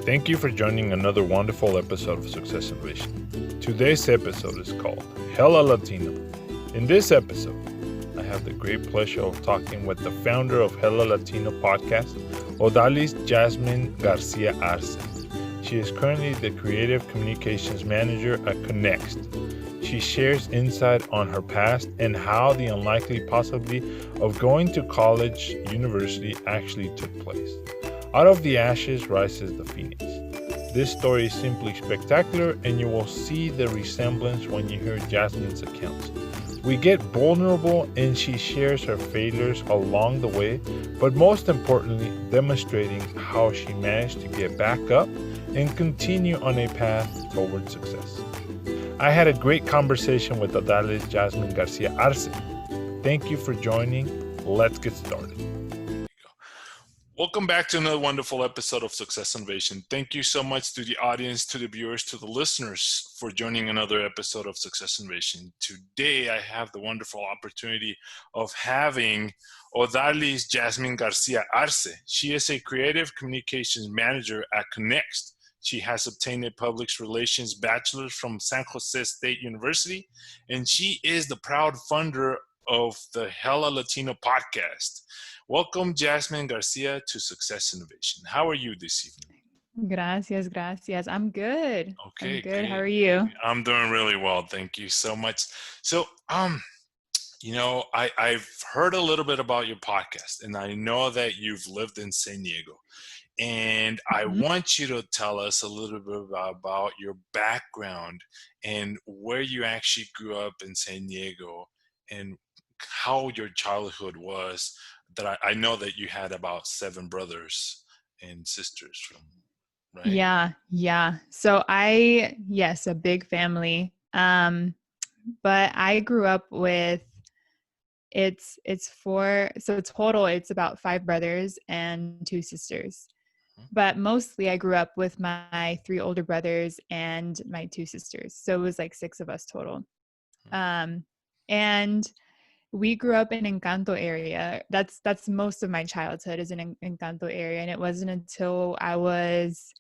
Thank you for joining another wonderful episode of Success Innovation. Today's episode is called Hella Latino. In this episode, I have the great pleasure of talking with the founder of Hella Latino podcast, ODALYS Jasmine Garcia Arce. She is currently the Creative Communications Manager at Connext. She shares insight on her past and how the unlikely possibility of going to college, university actually took place. Out of the ashes rises the phoenix. This story is simply spectacular, and you will see the resemblance when you hear Jasmine's accounts. We get vulnerable, and she shares her failures along the way, but most importantly, demonstrating how she managed to get back up and continue on a path towards success. I had a great conversation with ODALYS Jasmine Garcia Arce. Thank you for joining. Let's get started. Welcome back to another wonderful episode of Success Innovation. Thank you so much to the audience, to the viewers, to the listeners for joining another episode of Success Innovation. Today, I have the wonderful opportunity of having ODALYS Jasmine Garcia Arce. She is a creative communications manager at Connext. She has obtained a public relations bachelor's from San Jose State University, and she is the proud founder of the Hella Latino podcast. Welcome, Jasmine Garcia, to Success Innovation. How are you this evening? Gracias. I'm good. Okay, I'm good. great. How are you? I'm doing really well. Thank you so much. So, I've heard a little bit about your podcast, and I know that you've lived in San Diego. And I want you to tell us a little bit about your background and where you actually grew up in San Diego and how your childhood was. That I know that you had about 7 brothers and sisters right? Yeah. So a big family. But I grew up with it's total it's about 5 brothers and 2 sisters. But mostly I grew up with my 3 older brothers and my 2 sisters. So it was like 6 of us total. And we grew up in Encanto area. That's most of my childhood is in Encanto area. And it wasn't until I was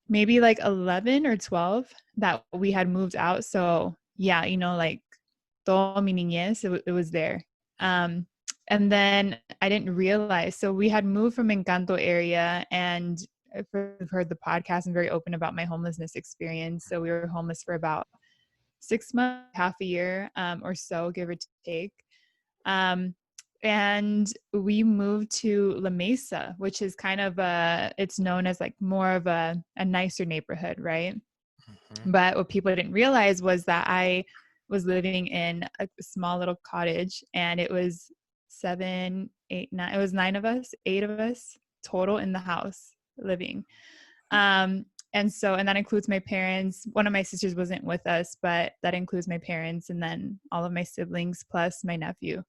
maybe like 11 or 12 that we had moved out. So yeah, like toda mi niñez, it was there. And then I didn't realize, so we had moved from Encanto area, and I've heard the podcast. I'm very open about my homelessness experience. So we were homeless for about 6 months, half a year or so, give or take. And we moved to La Mesa, which is kind of it's known as like more of a nicer neighborhood, right? But what people didn't realize was that I was living in a small little cottage, and it was 7, 8, 9. It was 9 of us, 8 of us total in the house living. And that includes my parents. One of my sisters wasn't with us, but that includes my parents and then all of my siblings plus my nephew.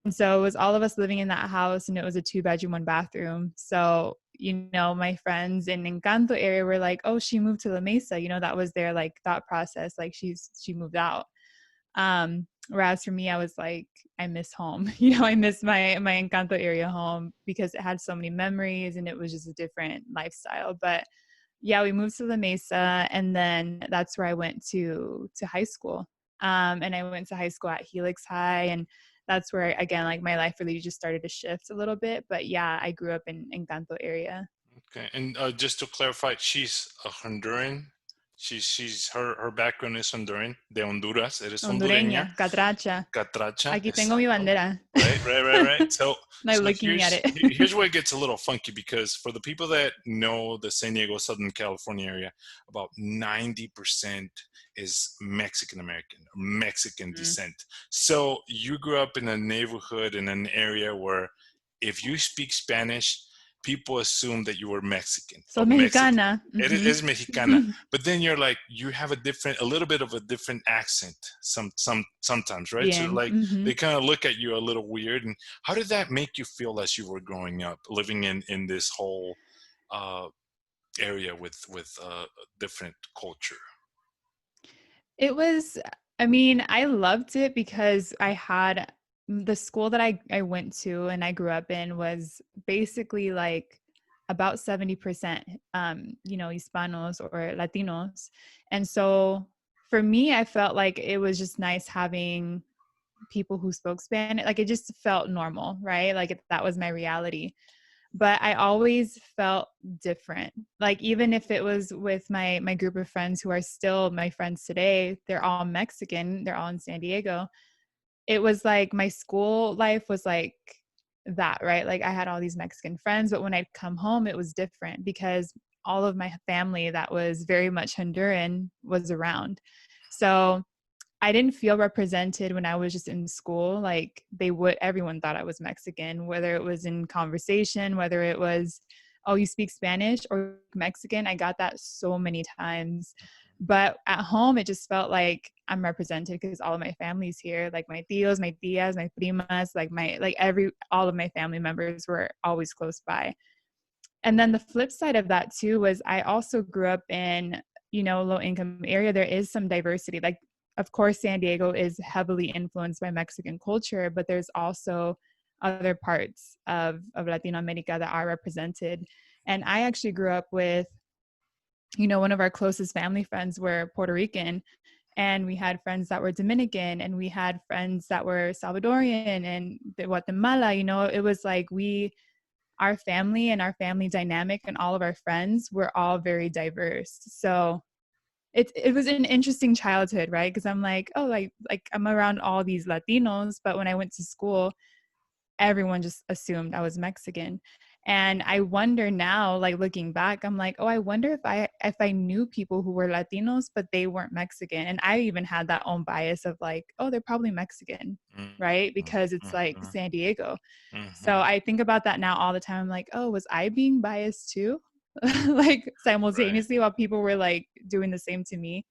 And so it was all of us living in that house, and it was a 2-bedroom, 1-bathroom. So, my friends in Encanto area were like, oh, she moved to La Mesa. That was their like thought process. Like she moved out. Whereas for me, I was like, I miss home. I miss my Encanto area home because it had so many memories and it was just a different lifestyle. But yeah, we moved to La Mesa, and then that's where I went to high school. And I went to high school at Helix High, and that's where, again, like my life really just started to shift a little bit. But yeah, I grew up in Encanto area. Okay, and just to clarify, she's a Honduran. She's her background is Honduran, de Honduras. Eres hondureña. Catracha. Aquí Exacto. tengo mi bandera. Right. So, looking at it. Here's where it gets a little funky, because for the people that know the San Diego, Southern California area, about 90% is Mexican American, Mexican descent. So you grew up in a neighborhood in an area where if you speak Spanish, people assume that you were Mexican. So Mexicana. It is Mexicana. But then you're like, you have a little bit of a different accent sometimes, right? Bien. So like they kind of look at you a little weird. And how did that make you feel as you were growing up, living in this whole area with different culture? It was, I loved it because I had the school that I went to and I grew up in was basically like about 70%, Hispanos or Latinos. And so for me, I felt like it was just nice having people who spoke Spanish. Like it just felt normal, right? Like that was my reality. But I always felt different. Like even if it was with my group of friends who are still my friends today, they're all Mexican, they're all in San Diego. It was like my school life was like that, right? Like I had all these Mexican friends, but when I'd come home, it was different because all of my family that was very much Honduran was around. So I didn't feel represented when I was just in school. Like everyone thought I was Mexican, whether it was in conversation, whether it was, oh, you speak Spanish or Mexican. I got that so many times. But at home, it just felt like I'm represented because all of my family's here. Like my tios, my tias, my primas, all of my family members were always close by. And then the flip side of that too was I also grew up in, low income area. There is some diversity. Like, of course, San Diego is heavily influenced by Mexican culture, but there's also other parts of Latin America that are represented. And I actually grew up with, one of our closest family friends were Puerto Rican, and we had friends that were Dominican, and we had friends that were Salvadorian and Guatemala. It was like our family and our family dynamic and all of our friends were all very diverse. So it was an interesting childhood, right? Because I'm like, oh, like I'm around all these Latinos, but when I went to school, everyone just assumed I was Mexican. And I wonder now, like looking back, I'm like, oh, I wonder if I knew people who were Latinos, but they weren't Mexican. And I even had that own bias of like, oh, they're probably Mexican, right? Because it's like San Diego. So I think about that now all the time. I'm like, oh, was I being biased too? Like simultaneously while people were like doing the same to me.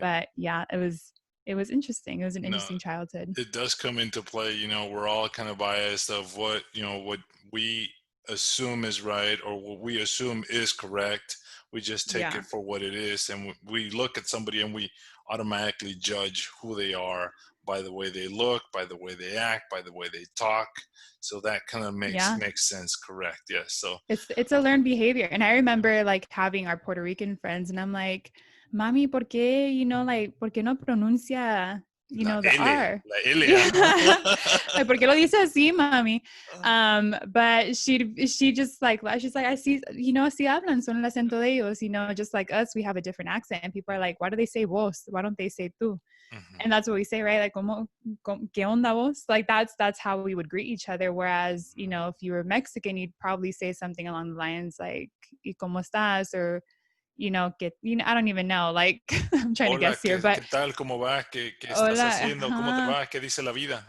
But yeah, it was interesting. It was an No, interesting childhood. it does come into play. We're all kind of biased of what we assume is right or what we assume is correct. We just take Yeah. it for what it is, and we look at somebody and we automatically judge who they are by the way they look, by the way they act, by the way they talk. So that kind of Yeah. makes sense. Correct. Yes. So It's a learned behavior. And I remember like having our Puerto Rican friends and I'm like, Mami, ¿por qué, like, ¿por qué no pronuncia, la the L, R? la L. Yeah. Like, ¿por qué lo dice así, mami? But she just like, she's like, I see, así hablan, son el acento de ellos, just like us, we have a different accent. And people are like, why do they say vos? Why don't they say tú? And that's what we say, right? Like, ¿qué onda vos? Like, that's how we would greet each other. Whereas, if you were Mexican, you'd probably say something along the lines like, ¿y cómo estás? Or, I don't even know. Like, I'm trying to Hola, guess here, but qué tal? ¿Cómo va? ¿Qué estás hola, haciendo? ¿Cómo te ajá. va? ¿Qué dice la vida?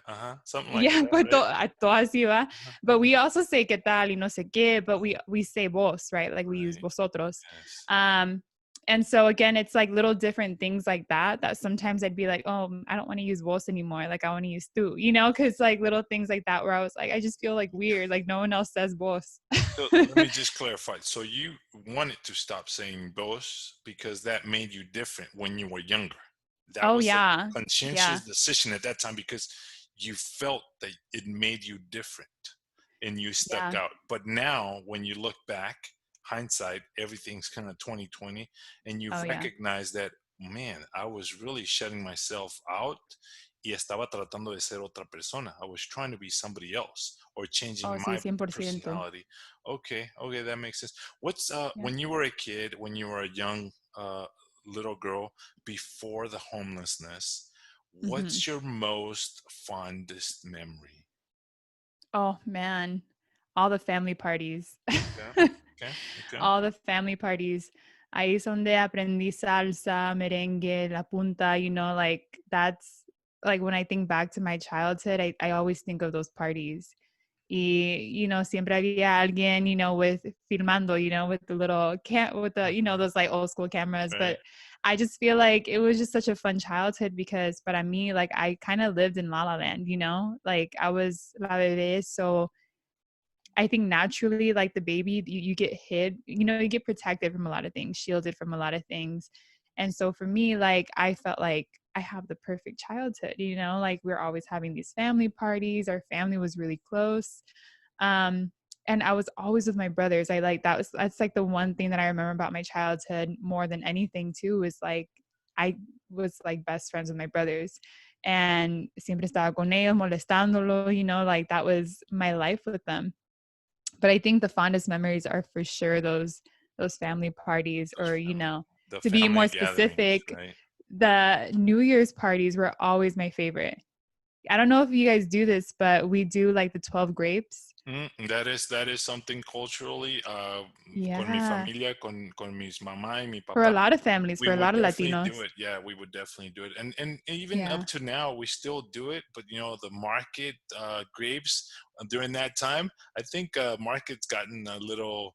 Something like Yeah, that, pues right? todo así va. But we also say qué tal y no sé qué, but we say vos, right? Like we use Right. vosotros. Yes. And so again, it's like little different things like that sometimes I'd be like, oh, I don't want to use vos anymore. Like I want to use tú, because like little things like that where I was like, I just feel like weird. Like no one else says vos. So let me just clarify. So you wanted to stop saying vos because that made you different when you were younger. That Oh was a yeah. Yeah. conscientious decision at that time because you felt that it made you different and you stuck Yeah. out. But now when you look back, hindsight, everything's kind of 2020 and you Oh yeah. recognize that, man, I was really shutting myself out y estaba tratando de ser otra persona. I was trying to be somebody else or changing Oh sí, my 100%. personality. Okay, that makes sense. What's Yeah. when you were a kid, when you were a young little girl before the homelessness, Mm-hmm. what's your most fondest memory? Oh man, all the family parties. Okay, okay. All the family parties. Ahí es donde aprendí salsa, merengue, la punta, like that's like when I think back to my childhood, I always think of those parties. Y, siempre había alguien, with filmando, with the little with the, those like old school cameras. Right. But I just feel like it was just such a fun childhood because para mí, like I kind of lived in La La Land, like I was la bebé. So I think naturally, like the baby, you get hid, you get protected from a lot of things, shielded from a lot of things. And so for me, like, I felt like I have the perfect childhood, like we're always having these family parties. Our family was really close. and I was always with my brothers. That's like the one thing that I remember about my childhood more than anything too, is like I was like best friends with my brothers, and siempre estaba con ellos molestándolo, you know, like that was my life with them. But I think the fondest memories are for sure those family parties, or, you know, the to be more family gatherings, specific, right? the New Year's parties were always my favorite. I don't know if you guys do this, but we do like the 12 grapes. That is something culturally, con mi Yeah. familia, con mis mamá y mi For a papá, lot of families, we for a would lot of definitely Latinos. do it. Yeah, we would definitely do it. And even Yeah. up to now, we still do it. But you know, the market grapes during that time, I think market's gotten a little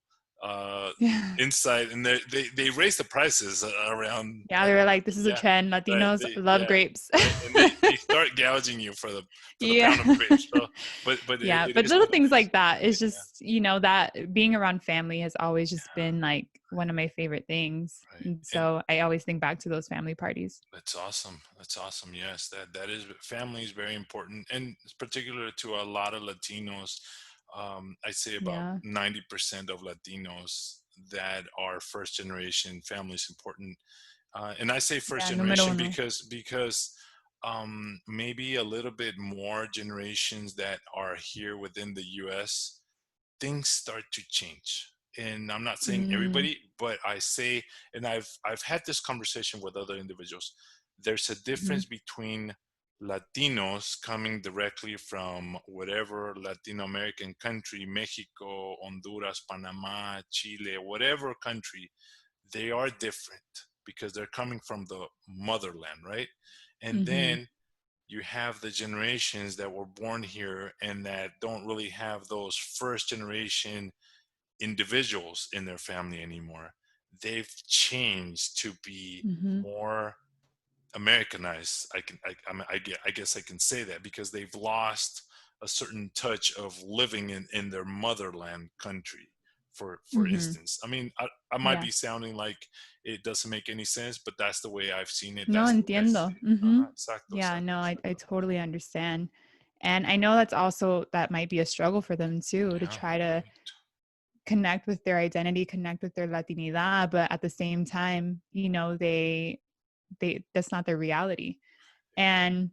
Yeah. insight, and they raise the prices around. Yeah, they were like, this is a Yeah, trend. Latinos love yeah, grapes. right. And they start gouging you for the Yeah. pound of grapes. So, but Yeah, it but is little what it things is. like that is Yeah, just, you know, that being around family has always just been like one of my favorite things. right. And And so I always think back to those family parties. that's awesome. That's awesome. Yes, that is, family is very important, and it's particular to a lot of Latinos. I'd say about Yeah. 90% of Latinos that are first generation, family is important. And I say first Yeah, número generation uno. because maybe a little bit more generations that are here within the U.S., things start to change. And I'm not saying Mm, everybody, but I say, and I've had this conversation with other individuals. There's a mhm, difference between Latinos coming directly from whatever Latino American country, Mexico, Honduras, Panama, Chile, whatever country. They are different because they're coming from the motherland, right? And mhm, then you have the generations that were born here and that don't really have those first generation individuals in their family anymore. They've changed to be mhm, more Americanized. I guess I can say that because they've lost a certain touch of living in their motherland country. For mhm. instance, I mean, I might Yeah. be sounding like it doesn't make any sense, but that's the way I've seen it. No, That's the way I see entiendo. it. Mhm. Exacto, Yeah, no, exacto, I exacto. totally understand. And I know that's also, that might be a struggle for them too, to Yeah, try to right. connect with their identity, connect with their Latinidad, but at the same time, you know, they that's not their reality. And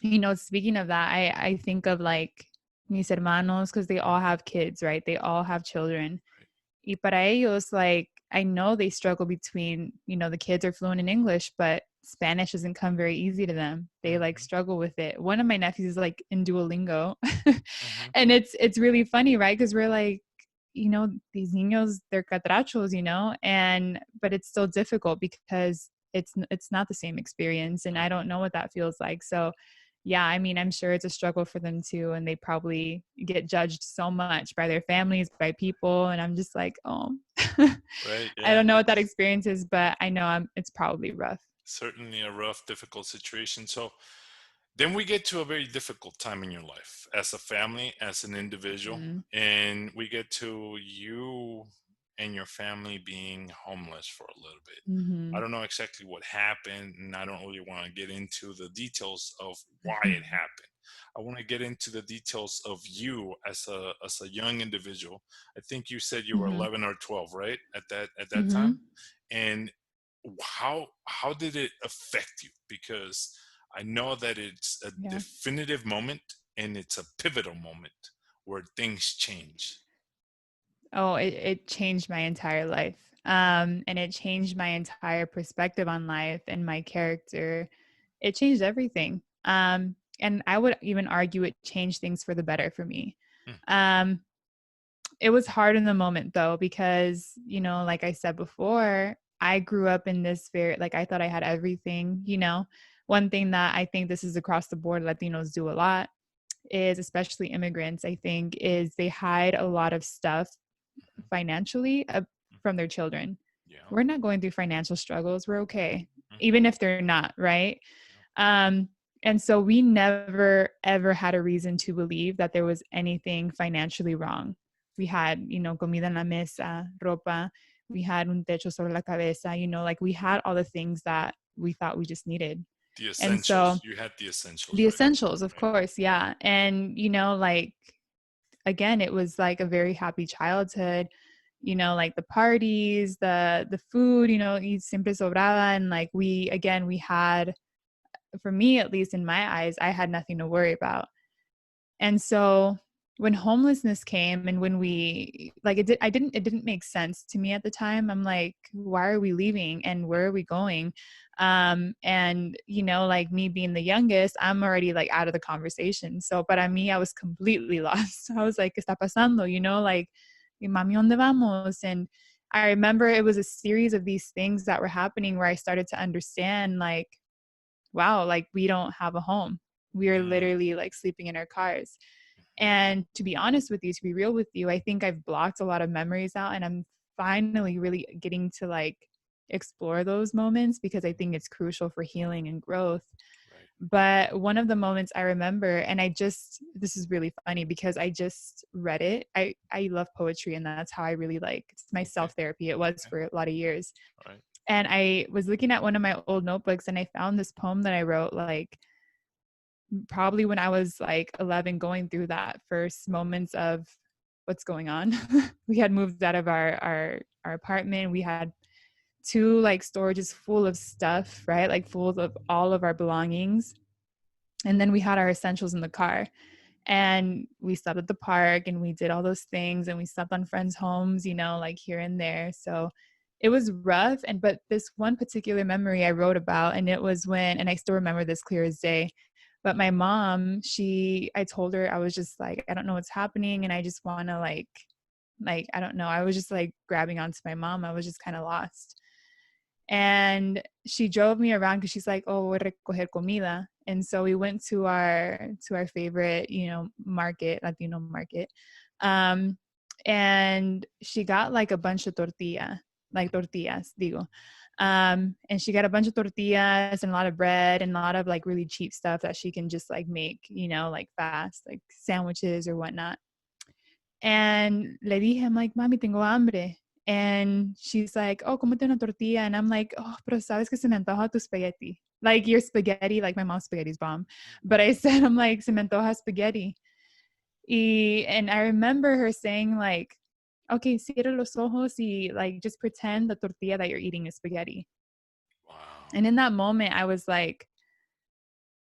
you know, speaking of that, I think of like mis hermanos, because they all have kids, right? They all have children. Right. Y para ellos, like, I know they struggle between, you know, the kids are fluent in English, but Spanish doesn't come very easy to them. They like Mm-hmm. struggle with it. One of my nephews is like in Duolingo. Mm-hmm. And it's really funny, right? Because we're like, you know, these niños, they're catrachos, you know, and but it's still difficult because it's not the same experience, and I don't know what that feels like. So yeah, I mean, I'm sure it's a struggle for them too, and they probably get judged so much by their families, by people, and I'm just like, oh, Right. I Yeah. don't know what that It's experience is, but I know it's probably rough. certainly a rough, difficult situation. So then we get to a very difficult time in your life as a family, as an individual, Mm-hmm. and we get to you and your family being homeless for a little bit. I Mm-hmm. don't know exactly what happened, and I don't really want to get into the details of why it happened. I want to get into the details of you as a young individual. I think you said you were Mm-hmm. 11 or 12, right? At that Mm-hmm. time, and how did it affect you? Because I know that it's a Yeah. definitive moment and it's a pivotal moment where things change. Oh, it changed my entire life. And it changed my entire perspective on life and my character. It changed everything. And I would even argue it changed things for the better for me. Mm, Um, it was hard in the moment though, because, you know, like I said before, I grew up in this very, like, I thought I had everything, you know. One thing that I think this is across the board, Latinos do a lot is, especially immigrants, I think, is they hide a lot of stuff mhm, financially mhm. from their children. Yeah. We're not going through financial struggles. We're okay, Mhm, even if they're not, right? yeah. Um, and so we never, ever had a reason to believe that there was anything financially wrong. We had, you know, comida en la mesa, ropa. We had un techo sobre la cabeza, you know, like we had all the things that we thought we just needed. The And so essentials. You had the essentials, the right? essentials, of Right. course, Yeah. yeah. And, you know, like again, it was like a very happy childhood, you know, like the parties, the food, you know, y siempre sobraba. And like we had, for me, at least in my eyes, I had nothing to worry about. And so when homelessness came and when we like it didn't make sense to me at the time. I'm like, why are we leaving and where are we going? And you know, like me being the youngest, I'm already like out of the conversation. So para mí, I was completely lost. I was like, ¿qué está pasando? You know, like, mami, ¿dónde vamos? And I remember it was a series of these things that were happening where I started to understand, like, wow, like we don't have a home. We are literally like sleeping in our cars. And to be honest with you, to be real with you, I think I've blocked a lot of memories out, and I'm finally really getting to like explore those moments because I think it's crucial for healing and growth. Right. But one of the moments I remember, and this is really funny because I just read it. I love poetry, and that's how I really like, it's my self-therapy. It was for a lot of years. Right. And I was looking at one of my old notebooks and I found this poem that I wrote like probably when I was like 11, going through that first moments of what's going on. We had moved out of our apartment. We had 2 like storages full of stuff, right? Like full of all of our belongings. And then we had our essentials in the car. And we slept at the park and we did all those things, and we slept on friends' homes, you know, like here and there. So it was rough. But this one particular memory I wrote about, and it was when, and I still remember this clear as day, but my mom, I told her, I was just like, I don't know what's happening. And I just want to like, I don't know. I was just like grabbing onto my mom. I was just kind of lost. And she drove me around because she's like, oh, voy a recoger comida. And so we went to our favorite, you know, market, Latino market. And she got like a bunch of tortillas, digo. And she got a bunch of tortillas and a lot of bread and a lot of like really cheap stuff that she can just like make, you know, like fast, like sandwiches or whatnot. And le dije, I'm like, mami, tengo hambre. And she's like, oh, cómete una tortilla. And I'm like, oh, pero sabes que se me antoja tu spaghetti. Like your spaghetti, like my mom's spaghetti's bomb. But I said, I'm like, se me antoja spaghetti. And I remember her saying like, okay, cierra los ojos y like, just pretend the tortilla that you're eating is spaghetti. Wow. And in that moment, I was like,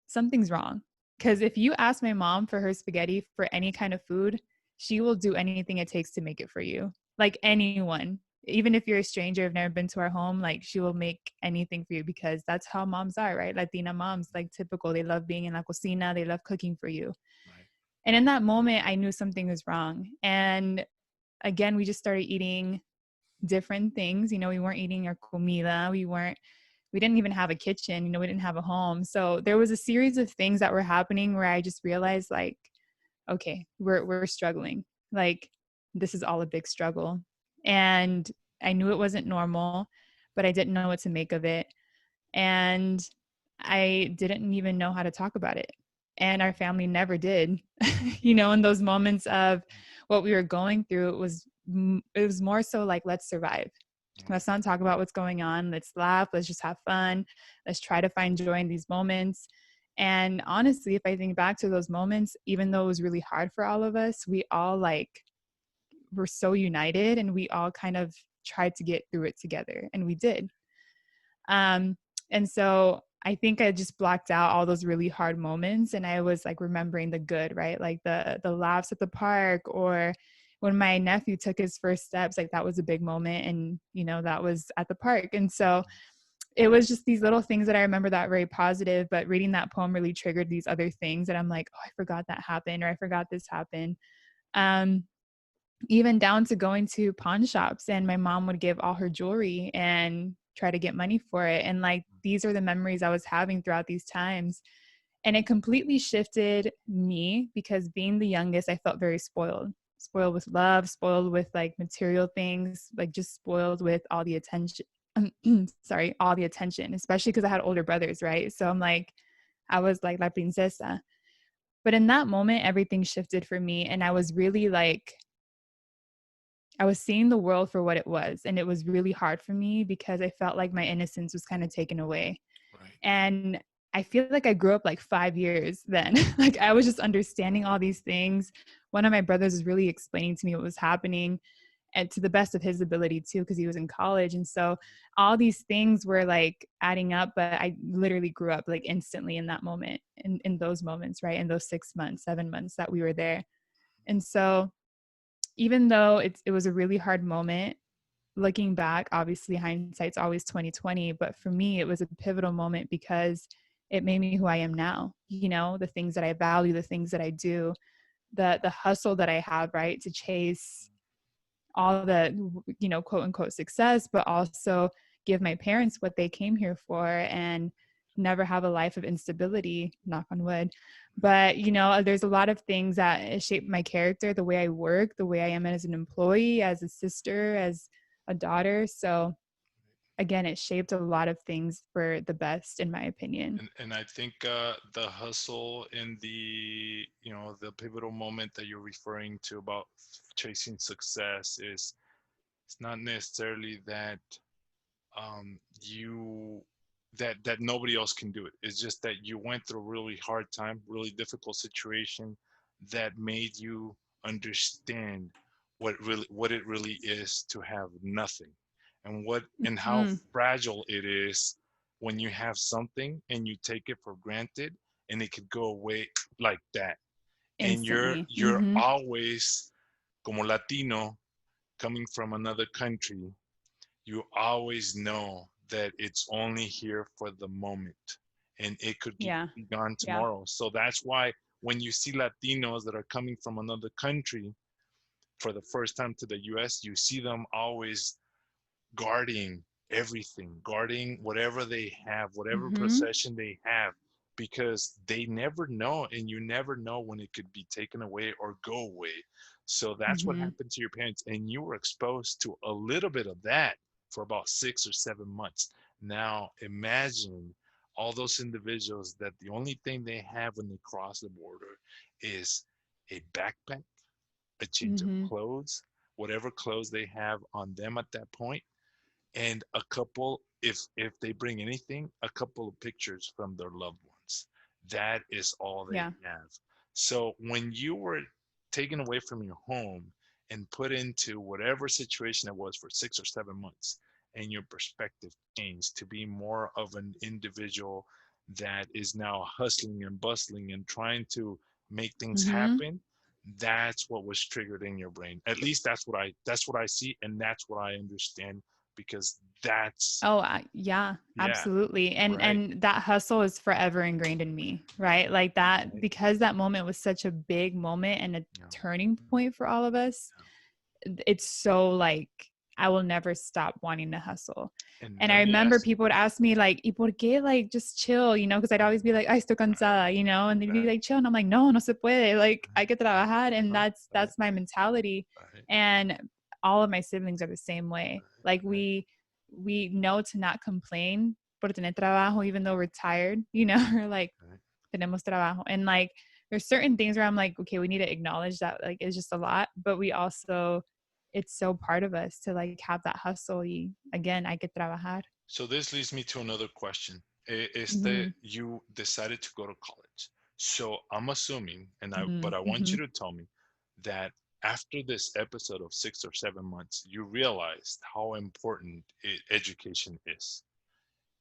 something's wrong. Because if you ask my mom for her spaghetti for any kind of food, she will do anything it takes to make it for you. Like anyone, even if you're a stranger, have never been to our home, like she will make anything for you because that's how moms are, right? Latina moms, like typical, they love being in la cocina, they love cooking for you. Right. And in that moment, I knew something was wrong. And again, we just started eating different things. You know, we weren't eating our comida. We didn't even have a kitchen, you know, we didn't have a home. So there was a series of things that were happening where I just realized like, okay, we're struggling. Like this is all a big struggle. And I knew it wasn't normal, but I didn't know what to make of it. And I didn't even know how to talk about it. And our family never did. You know, in those moments of what we were going through, it was more so like, let's survive. Let's not talk about what's going on. Let's laugh. Let's just have fun. Let's try to find joy in these moments. And honestly, if I think back to those moments, even though it was really hard for all of us, we all like were so united and we all kind of tried to get through it together. And we did. And so I think I just blocked out all those really hard moments. And I was like remembering the good, right? Like the laughs at the park, or when my nephew took his first steps, like that was a big moment. And, you know, that was at the park. And so it was just these little things that I remember that very positive, but reading that poem really triggered these other things that I'm like, oh, I forgot that happened, or I forgot this happened. Even down to going to pawn shops and my mom would give all her jewelry and try to get money for it. And like, these are the memories I was having throughout these times. And it completely shifted me because being the youngest, I felt very spoiled with love, spoiled with like material things, like just spoiled with all the attention. All the attention, especially because I had older brothers, right? So I'm like, I was like la princesa. But in that moment, everything shifted for me. And I was really like, I was seeing the world for what it was. And it was really hard for me because I felt like my innocence was kind of taken away. Right. And I feel like I grew up like 5 years then. Like I was just understanding all these things. One of my brothers was really explaining to me what was happening, and to the best of his ability too, because he was in college. And so all these things were like adding up, but I literally grew up like instantly in that moment, in those moments, right? In those 6 months, 7 months that we were there. And so even though it was a really hard moment, looking back, obviously hindsight's always 2020, but for me it was a pivotal moment because it made me who I am now. You know, the things that I value, the things that I do, the hustle that I have, right, to chase all the, you know, quote unquote success, but also give my parents what they came here for, and never have a life of instability, knock on wood. But, you know, there's a lot of things that shape my character, the way I work, the way I am as an employee, as a sister, as a daughter. So again, it shaped a lot of things for the best, in my opinion. And I think the hustle and the, you know, the pivotal moment that you're referring to about chasing success is, it's not necessarily that you that nobody else can do it. It's just that you went through a really hard time, really difficult situation that made you understand what it really is to have nothing, and what and how Mm, fragile it is when you have something and you take it for granted and it could go away like that. And instantly. you're always, como Latino, coming from another country, you always know that it's only here for the moment and it could Yeah. be gone Yeah. tomorrow. So that's why when you see Latinos that are coming from another country for the first time to the US, you see them always guarding everything, guarding whatever they have, whatever Mm-hmm. possession they have, because they never know, and you never know when it could be taken away or go away. So that's what Mm-hmm. happened to your parents, and you were exposed to a little bit of that for about 6 or 7 months. Now imagine all those individuals that the only thing they have when they cross the border is a backpack, a change of Mm-hmm. clothes, whatever clothes they have on them at that point, and a couple, if they bring anything, a couple of pictures from their loved ones. That is all they Yeah. have. So when you were taken away from your home and put into whatever situation it was for 6 or 7 months, and your perspective changed to be more of an individual that is now hustling and bustling and trying to make things Mm-hmm. happen, that's what was triggered in your brain. At least that's what I see, and that's what I understand, because that's, Oh, yeah, yeah, absolutely. right, And that hustle is forever ingrained in me, right? Like that, right, because that moment was such a big moment and a yeah, turning point for all of us. It's so like I will never stop wanting to hustle. yeah. And And I let me remember ask you, people would ask me like, "¿Y por qué? Like, just chill," you know, because I'd always be like, "Ay, estoy right, cansada," you know, and they'd be right, like, "Chill," and I'm like, "No, no se puede. Like, hay que trabajar," and right, right, that's my mentality. right, And all of my siblings are the same way. Like right, we know to not complain por tener trabajo, even though we're tired, you know, or like right. tenemos trabajo, and like there's certain things where I'm like, okay, we need to acknowledge that like it's just a lot, but we also, it's so part of us to like have that hustle. Y again, hay que trabajar. So this leads me to another question. Mm-hmm. You decided to go to college. So I'm assuming, but I want Mm-hmm. you to tell me that after this episode of 6 or 7 months, you realized how important education is.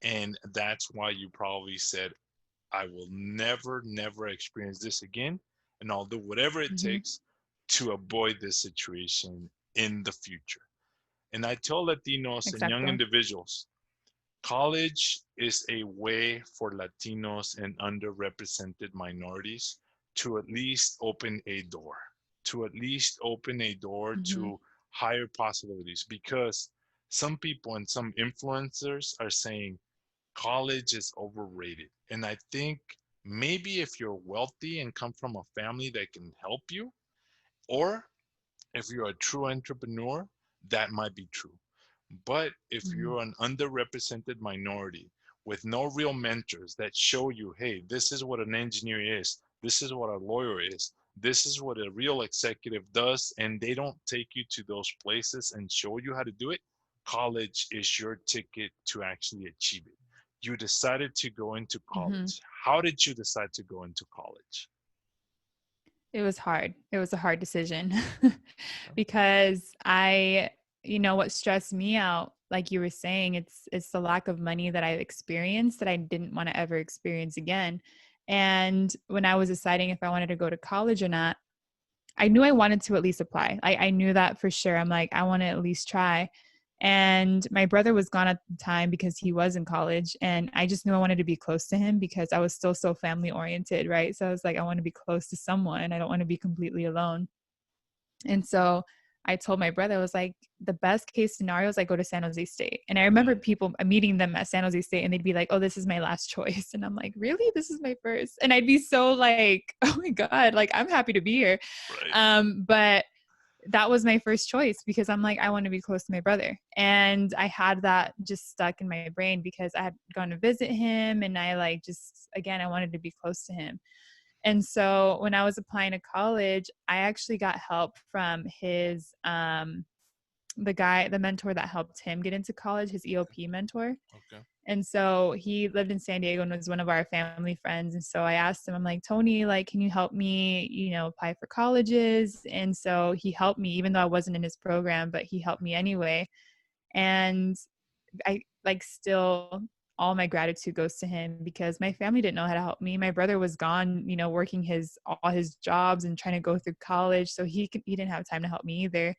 And that's why you probably said, I will never, never experience this again. And I'll do whatever it Mm-hmm. takes to avoid this situation in the future. And I tell Latinos and young Exacto. individuals, college is a way for Latinos and underrepresented minorities to at least open a door, Mm-hmm. to higher possibilities, because some people and some influencers are saying college is overrated. And I think maybe if you're wealthy and come from a family that can help you, or if you're a true entrepreneur, that might be true. But if Mm-hmm. you're an underrepresented minority with no real mentors that show you, hey, this is what an engineer is, this is what a lawyer is, this is what a real executive does, and they don't take you to those places and show you how to do it, college is your ticket to actually achieve it. you decided to go into Mhm. college. How did you decide to go into college? It was hard. It was a hard decision Okay. because what stressed me out, like you were saying, it's the lack of money that I experienced that I didn't want to ever experience again. And when I was deciding if I wanted to go to college or not, I knew I wanted to at least apply. I knew that for sure. I'm like, I want to at least try. And my brother was gone at the time because he was in college. And I just knew I wanted to be close to him because I was still so family oriented, right? So I was like, I want to be close to someone. I don't want to be completely alone. And so I told my brother, I was like, the best case scenario is I go to San Jose State. And I remember people meeting them at San Jose State and they'd be like, oh, this is my last choice. And I'm like, really? This is my first? And I'd be so like, oh my God, like I'm happy to be here. Right. But that was my first choice because I'm like, I want to be close to my brother. And I had that just stuck in my brain because I had gone to visit him and I like just, again, I wanted to be close to him. And so when I was applying to college, I actually got help from the mentor that helped him get into college, his EOP mentor. Okay. And so he lived in San Diego and was one of our family friends. And so I asked him, I'm like, Tony, like, can you help me, apply for colleges? And so he helped me, even though I wasn't in his program, but he helped me anyway. And I like still all my gratitude goes to him because my family didn't know how to help me. My brother was gone, working all his jobs and trying to go through college. So he didn't have time to help me either.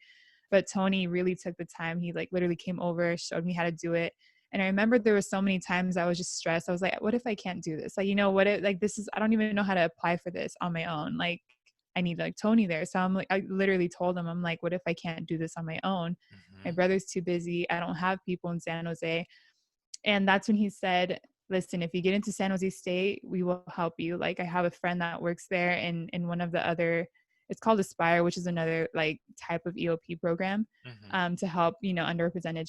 But Tony really took the time. He like literally came over, showed me how to do it. And I remember there were so many times I was just stressed. I was like, what if I can't do this? Like, I don't even know how to apply for this on my own. Like, I need like Tony there. So I'm like, I literally told him, I'm like, what if I can't do this on my own? My brother's too busy. I don't have people in San Jose. And that's when he said, listen, if you get into San Jose State, we will help you. Like I have a friend that works there in one of the other, it's called Aspire, which is another like type of EOP program to help, underrepresented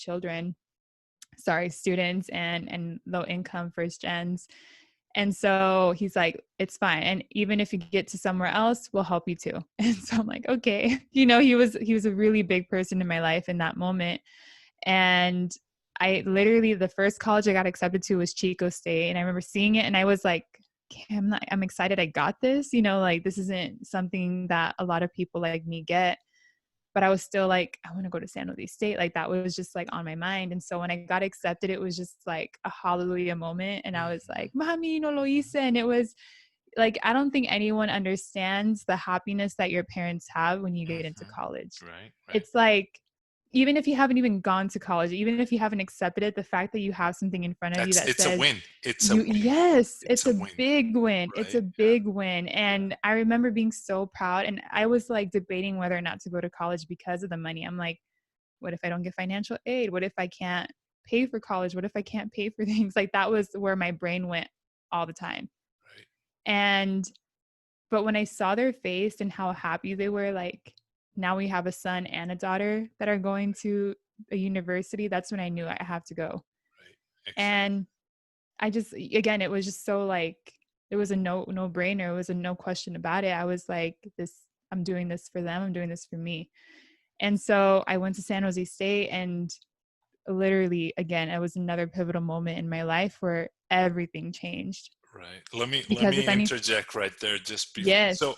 students and low income first gens. And so he's like, it's fine. And even if you get to somewhere else, we'll help you too. And so I'm like, okay. He was a really big person in my life in that moment. And I literally, the first college I got accepted to was Chico State. And I remember seeing it and I was like, okay, I'm excited I got this, like this isn't something that a lot of people like me get. But I was still like, I want to go to San Jose State. Like that was just like on my mind. And so when I got accepted, it was just like a hallelujah moment. And I was like, Mami, no lo hice. And it was like, I don't think anyone understands the happiness that your parents have when you get into college. Right. It's like, even if you haven't even gone to college, even if you haven't accepted it, the fact that you have something in front of you that It's a says, win. It's a win. yes, It's it's a a win. big win. Right? It's a big win. And I remember being so proud. And I was like debating whether or not to go to college because of the money. I'm like, what if I don't get financial aid? What if I can't pay for college? What if I can't pay for things? Like that was where my brain went all the time. Right. But when I saw their face and how happy they were, like now we have a son and a daughter that are going to a university, that's when I knew I have to go. Right. Excellent. And I just, again, it was just so like, it was a no brainer. It was a no question about it. I was like, I'm doing this for them. I'm doing this for me. And so I went to San Jose State and literally, again, it was another pivotal moment in my life where everything changed. Right. Let me Because interject right there just before. yes. So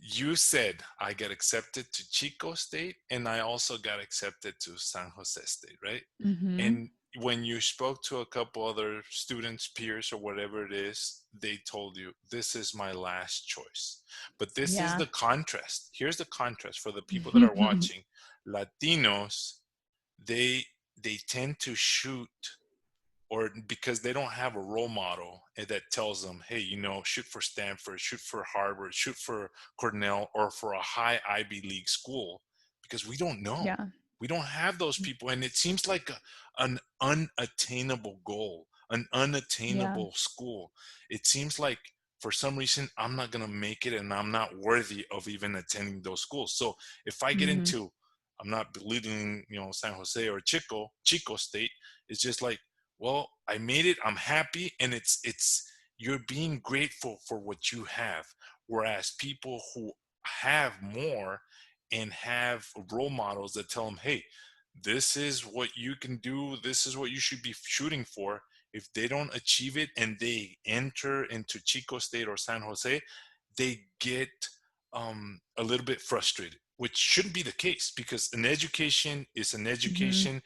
you said I got accepted to Chico State and I also got accepted to San Jose State, right? Mm-hmm. And when you spoke to a couple other students, peers, or whatever it is, they told you, this is my last choice. But this is the contrast. Here's the contrast for the people that are watching. Latinos, they tend to shoot, or because they don't have a role model that tells them, hey, shoot for Stanford, shoot for Harvard, shoot for Cornell, or for a high Ivy League school, because we don't know. Yeah. We don't have those people. And it seems like an unattainable goal, an unattainable school. It seems like for some reason, I'm not going to make it and I'm not worthy of even attending those schools. So if I get into, I'm not belittling, San Jose or Chico State, it's just like, well, I made it. I'm happy. And it's you're being grateful for what you have. Whereas people who have more and have role models that tell them, hey, this is what you can do. This is what you should be shooting for. if they don't achieve it and they enter into Chico State or San Jose, they get a little bit frustrated, which shouldn't be the case, because an education is an Mm-hmm. education,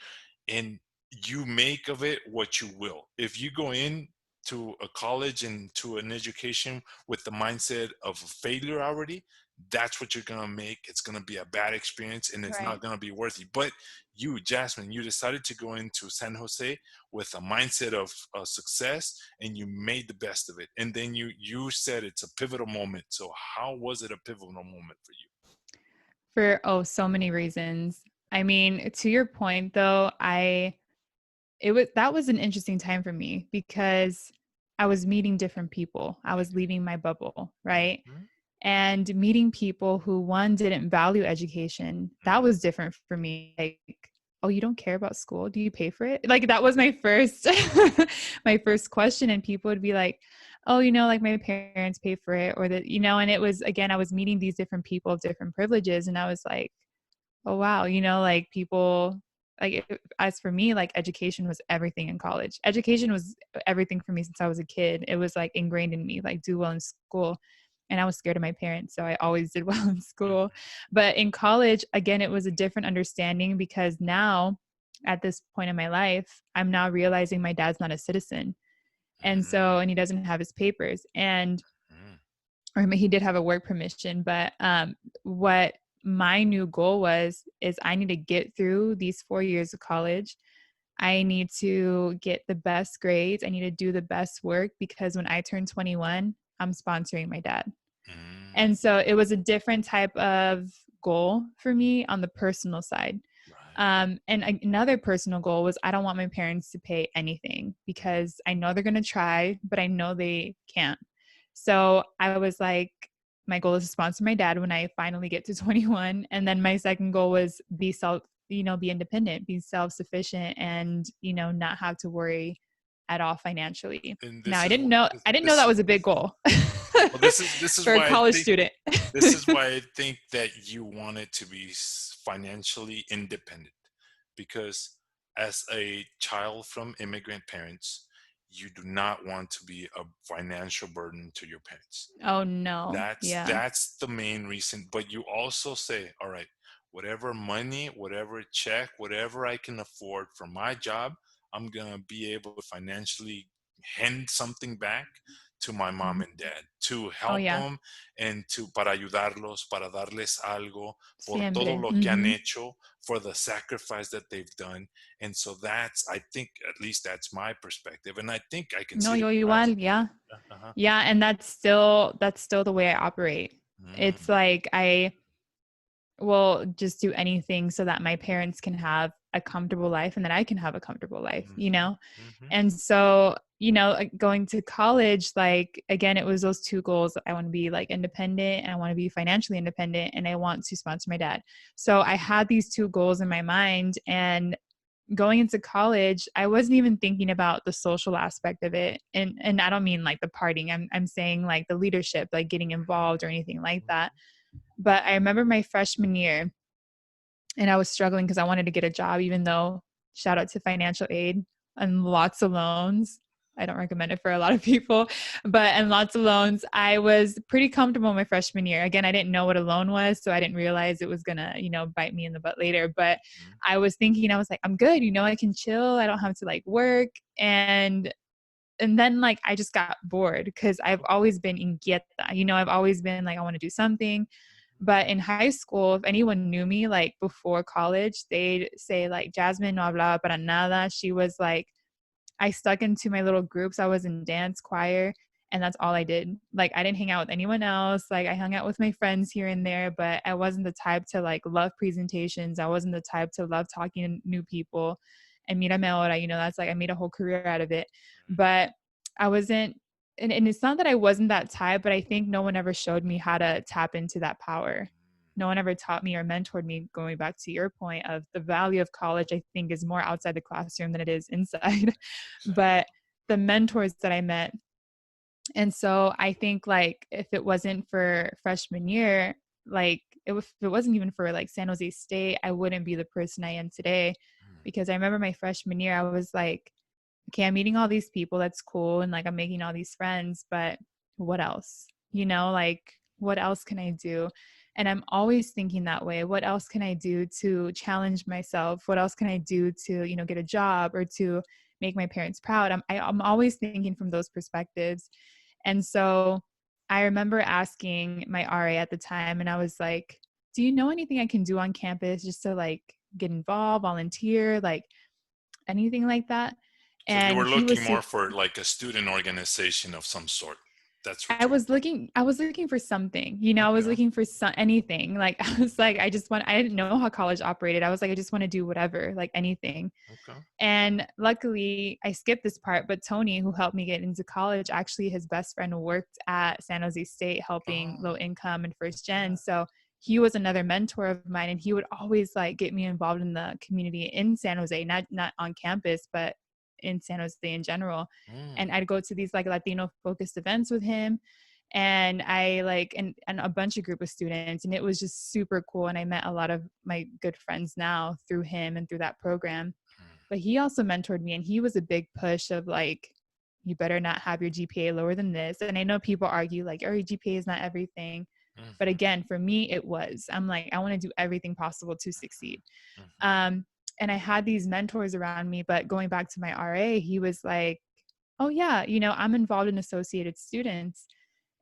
and you make of it what you will. If you go in to a college and to an education with the mindset of a failure already, that's what you're going to make. It's going to be a bad experience, and it's Right. not going to be worthy. But you, Jasmine, you decided to go into San Jose with a mindset of success, and you made the best of it. And then you said it's a pivotal moment. So how was it a pivotal moment for you? For so many reasons. I mean, to your point though, that was an interesting time for me because I was meeting different people. I was leaving my bubble, right? Mhm. And meeting people who, one, didn't value education. That was different for me. Like, oh, you don't care about school? Do you pay for it? Like, that was my first my first question. And people would be like, oh, like my parents pay for it, or that, and it was, again, I was meeting these different people of different privileges, and I was like, oh wow, like people, like as for me, like education was everything in college. Education was everything for me since I was a kid. It was like ingrained in me, like do well in school. And I was scared of my parents, so I always did well in school. But in college, again, it was a different understanding, because now at this point in my life, I'm now realizing my dad's not a citizen. And he doesn't have his papers. And or he did have a work permission, but what my new goal is I need to get through these 4 years of college. I need to get the best grades. I need to do the best work, because when I turn 21, I'm sponsoring my dad. Mm, And so it was a different type of goal for me on the personal side. right. And another personal goal was I don't want my parents to pay anything, because I know they're going to try, but I know they can't. So I was like, my goal is to sponsor my dad when I finally get to 21. And then my second goal was be be independent, be self-sufficient, and, not have to worry at all financially. And Now, this I is didn't know, that was a big goal well, this is for a why I college think student. this is why I think that you wanted to be financially independent, because as a child from immigrant parents, you do not want to be a financial burden to your parents. Oh no. That's Yeah. that's the main reason. But you also say, all right, whatever money, whatever check, whatever I can afford from my job, I'm gonna be able to financially hand something back to my mom Mhm. and dad to Oh help yeah. them, and to para ayudarlos, para darles algo por todo Siempre. lo que han Mhm. hecho, for the sacrifice that they've done. And so that's, I think, at least that's my perspective, and I think I can No, see yo that you igual. asked. Yeah. Uh-huh. Yeah. And that's still the way I operate. It's Mm, like I will just do anything so that my parents can have a comfortable life, and that I can have a comfortable life. mhm, mhm, And so, going to college, like, again, it was those two goals. I want to be like independent, and I want to be financially independent, and I want to sponsor my dad. So I had these two goals in my mind, and going into college, I wasn't even thinking about the social aspect of it. And I don't mean like the partying. I'm saying like the leadership, like getting involved or anything like that. But I remember my freshman year, and I was struggling because I wanted to get a job, even though, shout out to financial aid and lots of loans. I don't recommend it for a lot of people, but and lots of loans. I was pretty comfortable my freshman year. Again, I didn't know what a loan was, so I didn't realize it was gonna, bite me in the butt later. But mhm, I was thinking, I was like, I'm good, I can chill. I don't have to like work. And then like I just got bored, because I've always been inquieta. I've always been like, I want to do something. But in high school, if anyone knew me like before college, they'd say like, Jasmine no hablaba para nada. She was like, I stuck into my little groups. I was in dance, choir, and that's all I did. Like I didn't hang out with anyone else. Like I hung out with my friends here and there, but I wasn't the type to like love presentations. I wasn't the type to love talking to new people. And mira me ahora, that's like I made a whole career out of it. But I wasn't, and it's not that I wasn't that type, but I think no one ever showed me how to tap into that power. No one ever taught me or mentored me, going back to your point of the value of college, I think is more outside the classroom than it is inside. exactly. But the mentors that I met. And so I think like if it wasn't for freshman year, like if it wasn't even for like San Jose State, I wouldn't be the person I am today. Mm, Because I remember my freshman year, I was like, okay, I'm meeting all these people. That's cool. And like, I'm making all these friends, but what else? You know, like, what else can I do? And I'm always thinking that way. What else can I do to challenge myself? What else can I do to, you know, get a job or to make my parents proud? I'm always thinking from those perspectives. And so I remember asking my RA at the time, and I was like, do you know anything I can do on campus just to like get involved, volunteer, like anything like that? So you And were he looking was more for like a student organization of some sort. That's what I was looking for something, you know, I was Okay. looking for anything. Like, I was like, I didn't know how college operated. I was like, I just want to do whatever, like anything. Okay. And luckily I skipped this part, but Tony, who helped me get into college, actually his best friend worked at San Jose State helping Oh, low income and first gen. yeah. So he was another mentor of mine, and he would always like get me involved in the community in San Jose, not on campus, but in San Jose in general. And Mm. I'd go to these like Latino focused events with him, and I like and a bunch of group of students, and it was just super cool. And I met a lot of my good friends now through him and through that program. But he also mentored me, and he was a big push of like, you better not have your GPA lower than this. And I know people argue like, oh, your GPA is not everything. But Mm-hmm. again, for me, it was. I'm like, I want to do everything possible to succeed. Mm-hmm. Um, and I had these mentors around me, but going back to my RA, he was like, oh yeah, you know, I'm involved in associated students.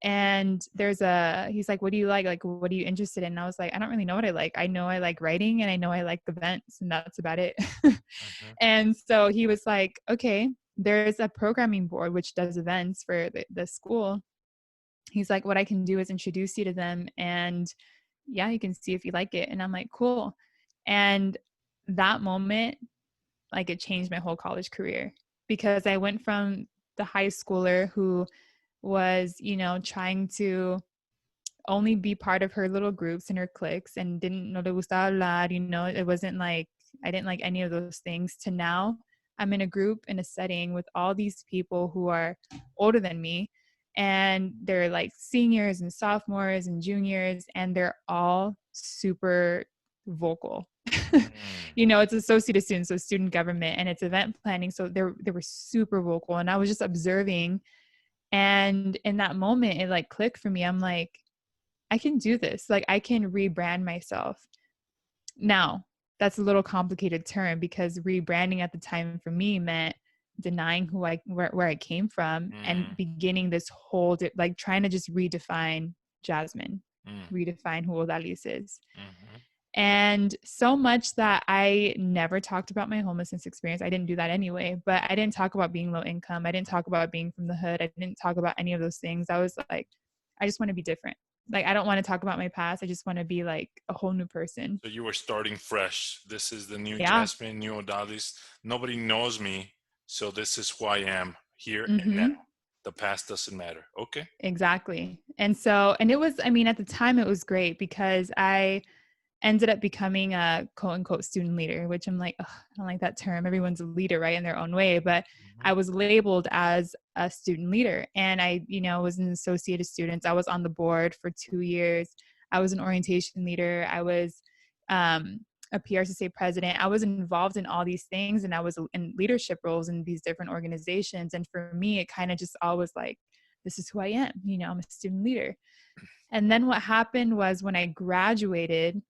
And he's like, what do you like? Like, what are you interested in? And I was like, I don't really know what I like. I know I like writing, and I know I like events, and that's about it. Mm-hmm. And so he was like, okay, there's a programming board which does events for the school. He's like, what I can do is introduce you to them, and yeah, you can see if you like it. And I'm like, cool. And that moment, like, it changed my whole college career, because I went from the high schooler who was, you know, trying to only be part of her little groups and her cliques and didn't know le gustaba hablar, you know, it wasn't like, I didn't like any of those things, to now I'm in a group, in a setting with all these people who are older than me, and they're like seniors and sophomores and juniors, and they're all super vocal. Mm. You know, it's associated students, so student government, and it's event planning. So they were super vocal, and I was just observing. And in that moment, it like clicked for me. I'm like, I can do this. Like, I can rebrand myself. Now, that's a little complicated term, because rebranding at the time for me meant denying where I came from, and Mm. beginning this whole like trying to just redefine Jasmine, Mm. redefine who ODALYS is. Mm-hmm. And so much that I never talked about my homelessness experience. I didn't do that anyway, but I didn't talk about being low income. I didn't talk about being from the hood. I didn't talk about any of those things. I was like, I just want to be different. Like, I don't want to talk about my past. I just want to be like a whole new person. So you were starting fresh. This is the new Yeah. Jasmine, new ODALYS. Nobody knows me, so this is who I am here and now. Mm-hmm. The past doesn't matter. Okay. Exactly. And so, and it was, I mean, at the time it was great, because I ended up becoming a quote unquote student leader, which I'm like, ugh, I don't like that term. Everyone's a leader, right, in their own way. But Mm-hmm. I was labeled as a student leader, and I, you know, was an associate of students. I was on the board for 2 years. I was an orientation leader. I was a PRCSA president. I was involved in all these things, and I was in leadership roles in these different organizations. And for me, it kind of just all was like, this is who I am. You know, I'm a student leader. And then what happened was, when I graduated,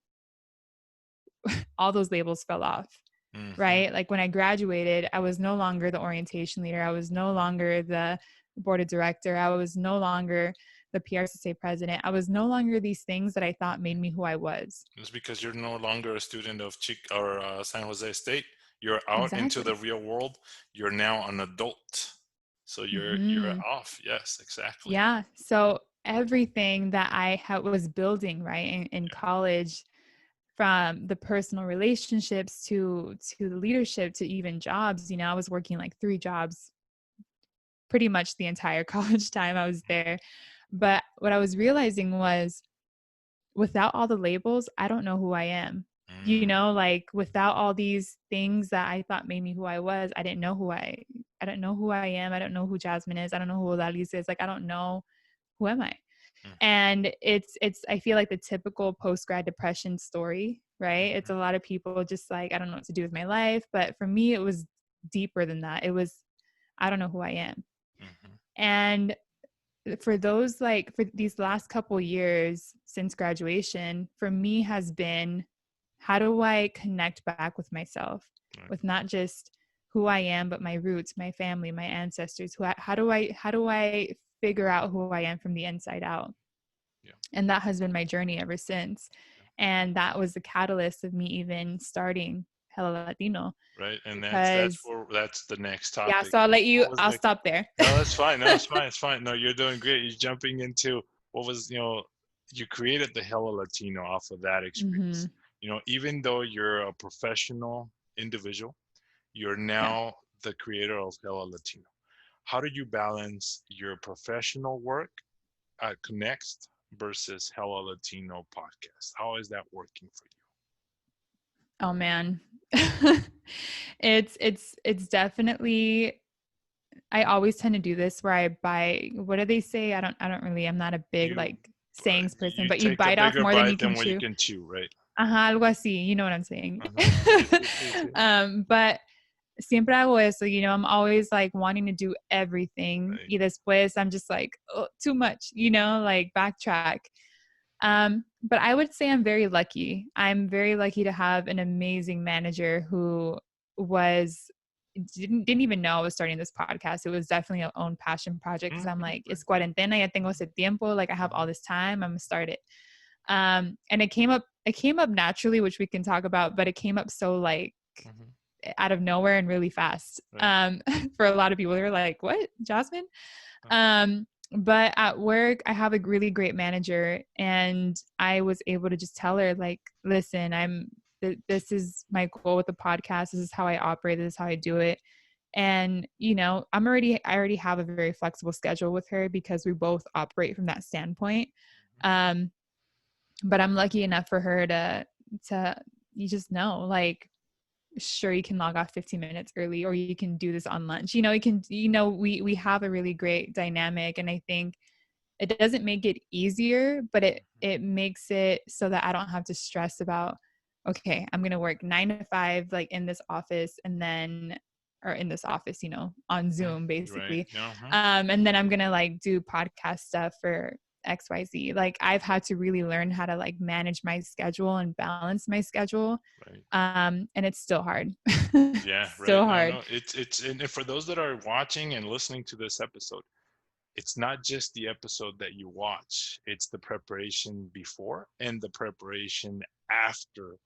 all those labels fell off, Mm-hmm. right? Like, when I graduated, I was no longer the orientation leader. I was no longer the board of director. I was no longer the PRCSA president. I was no longer these things that I thought made me who I was. It's because you're no longer a student of San Jose State. You're out into the Exactly. real world. You're now an adult. So you're Hmm. off. Yes, exactly. Yeah. So everything that I was building, right, in college, from the personal relationships to the leadership to even jobs, you know, I was working like 3 jobs pretty much the entire college time I was there. But what I was realizing was, without all the labels, I don't know who I am. You Mm, know, like, without all these things that I thought made me who I was, I didn't know I don't know who I am. I don't know who Jasmine is. I don't know who ODALYS is. Like, I don't know, who am I? mm, And it's I feel like the typical post-grad depression story, right? It's mhm. a lot of people just like, I don't know what to do with my life. But for me, it was deeper than that. It was, I don't know who I am. Mm-hmm. And for these last couple years since graduation, for me has been, how do I connect back with myself, with not just who I am, but my roots, my family, my ancestors? How do I figure out who I am from the inside out? Yeah. And that has been my journey ever since. And that was the catalyst of me even starting Hella Latino. Right. And Because that's the next yeah, topic. so I'll stop there. No, that's fine. No, it's fine. It's fine. No, you're doing great. You're jumping into what was, you created the Hella Latino off of that experience. Even though you're a professional individual, you're now the creator of Hella Latino. How do you balance your professional work at Connect versus Hella Latino podcast? How is that working for you? Oh man. It's definitely, I always tend to do this where I buy, what do they say? I'm not a big sayings person, but you take a bite off bigger more than bite you can what chew. you can chew, right? Algo así, you know what I'm saying. Sí. But siempre hago eso, I'm always like wanting to do everything. Right. Y después I'm just like, oh, too much, like backtrack. But I would say I'm very lucky. I'm very lucky to have an amazing manager who didn't even know I was starting this podcast. It was definitely an own passion project because I'm like, it's cuarentena, ya tengo ese tiempo, like I have all this time, I'm gonna start it. And it came up naturally, which we can talk about, but it came up so out of nowhere and really fast. Right. For a lot of people, they're like, what, Jasmine? But at work, I have a really great manager, and I was able to just tell her, like, listen, this is my goal with the podcast. This is how I operate. This is how I do it. And, I already have a very flexible schedule with her because we both operate from that standpoint. But I'm lucky enough for her to you just know, like, sure, you can log off 15 minutes early, or you can do this on lunch. We have a really great dynamic, and I think it doesn't make it easier, but it makes it so that I don't have to stress about, okay, I'm going to work 9 to 5, like in this office, and then, or in this office, on Zoom basically. Right. And then I'm going to like do podcast stuff for XYZ. Like I've had to really learn how to like manage my schedule and balance my schedule. Right. And it's still hard. Yeah. Still right. hard. No, it's, and for those that are watching and listening to this episode, it's not just the episode that you watch, it's the preparation before and the preparation after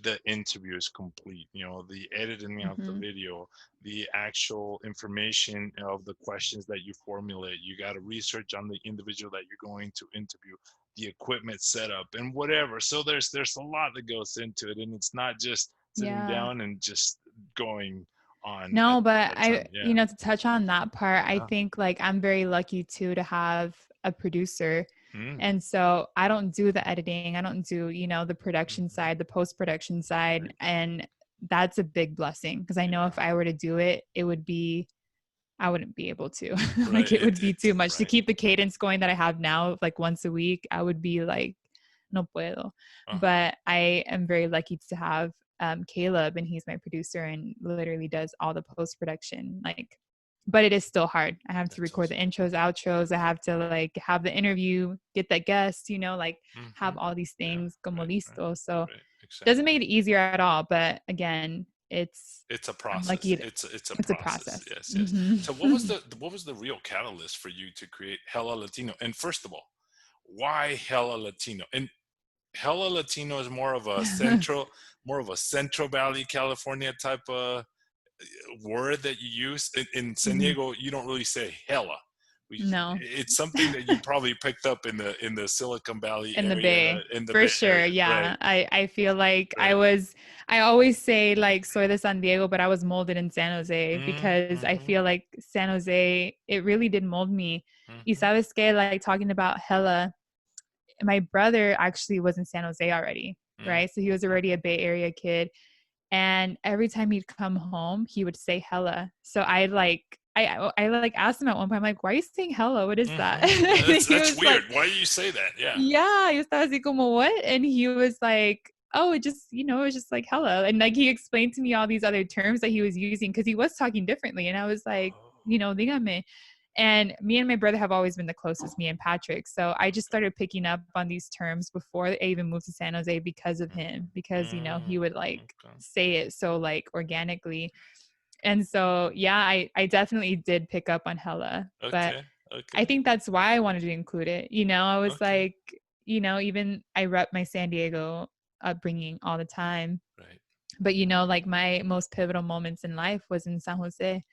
the interview is complete. The editing of the video, the actual information of the questions that you formulate. You got to research on the individual that you're going to interview, the equipment setup, and whatever. So there's a lot that goes into it, and it's not just sitting down and just going on. No, but to touch on that part, I think like I'm very lucky too to have a producer. And so I don't do the editing. I don't do, the production side, the post-production side. Right. And that's a big blessing because I know if I were to do it, I wouldn't be able to. Right. Like it would be too much to keep the cadence going that I have now, like once a week. I would be like, no puedo. But I am very lucky to have Caleb, and he's my producer and literally does all the post-production. But it is still hard. I have to record the intros, outros. I have to like have the interview, get that guest, have all these things como listo. So it doesn't make it easier at all. But again, it's a process. It's a process. Yes. So what was the real catalyst for you to create Hella Latino? And first of all, why Hella Latino? And Hella Latino is more of a Central Valley, California type of word that you use. In San Diego, you don't really say hella. No, it's something that you probably picked up in the Silicon Valley in area, the Bay, in the for Bay sure. area. Yeah, Right. I feel like I always say like soy de San Diego, but I was molded in San Jose because I feel like San Jose, it really did mold me. Y sabes que, like talking about hella, my brother actually was in San Jose already, right? So he was already a Bay Area kid. And every time he'd come home, he would say hella. So I asked him at one point, I'm like, why are you saying hella? What is that? That's weird. Like, why do you say that? Yeah. Yeah. Yo estaba así como, what? And he was like, oh, it just, it was just like hella. And like he explained to me all these other terms that he was using because he was talking differently. And I was like, dígame. And me and my brother have always been the closest, me and Patrick. So I just started picking up on these terms before I even moved to San Jose because of him, because, he would like Okay. say it so like organically. And so, yeah, I definitely did pick up on hella, but Okay. I Okay. think that's why I wanted to include it. I was Okay. like, even I rep my San Diego upbringing all the time. Right. But, like my most pivotal moments in life was in San Jose.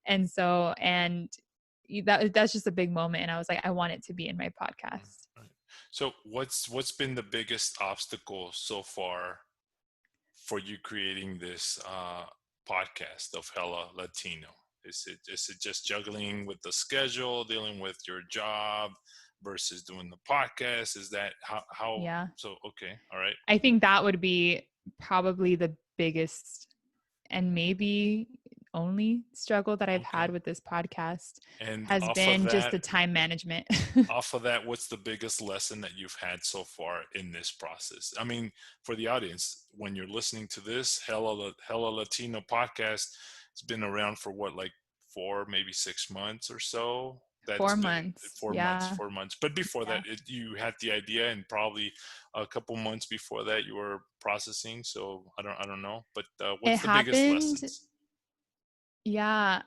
And so, that's just a big moment. And I was like, I want it to be in my podcast. Right. So what's been the biggest obstacle so far for you creating this podcast of Hella Latino? Is it just juggling with the schedule, dealing with your job versus doing the podcast? Is that how Yeah. so okay, all right. I think that would be probably the biggest and maybe only struggle that I've Okay. had with this podcast And has been just the time management. off of that, what's the biggest lesson that you've had so far in this process? I mean, for the audience, when you're listening to this Hella Latino podcast, it's been around for what, like 4, maybe 6 months or so. That's 4 been months. 4 months, Yeah. 4 months. But before Yeah. that, you had the idea, and probably a couple months before that, you were processing. So I don't know. But It what's the biggest happened. lessons? Yeah.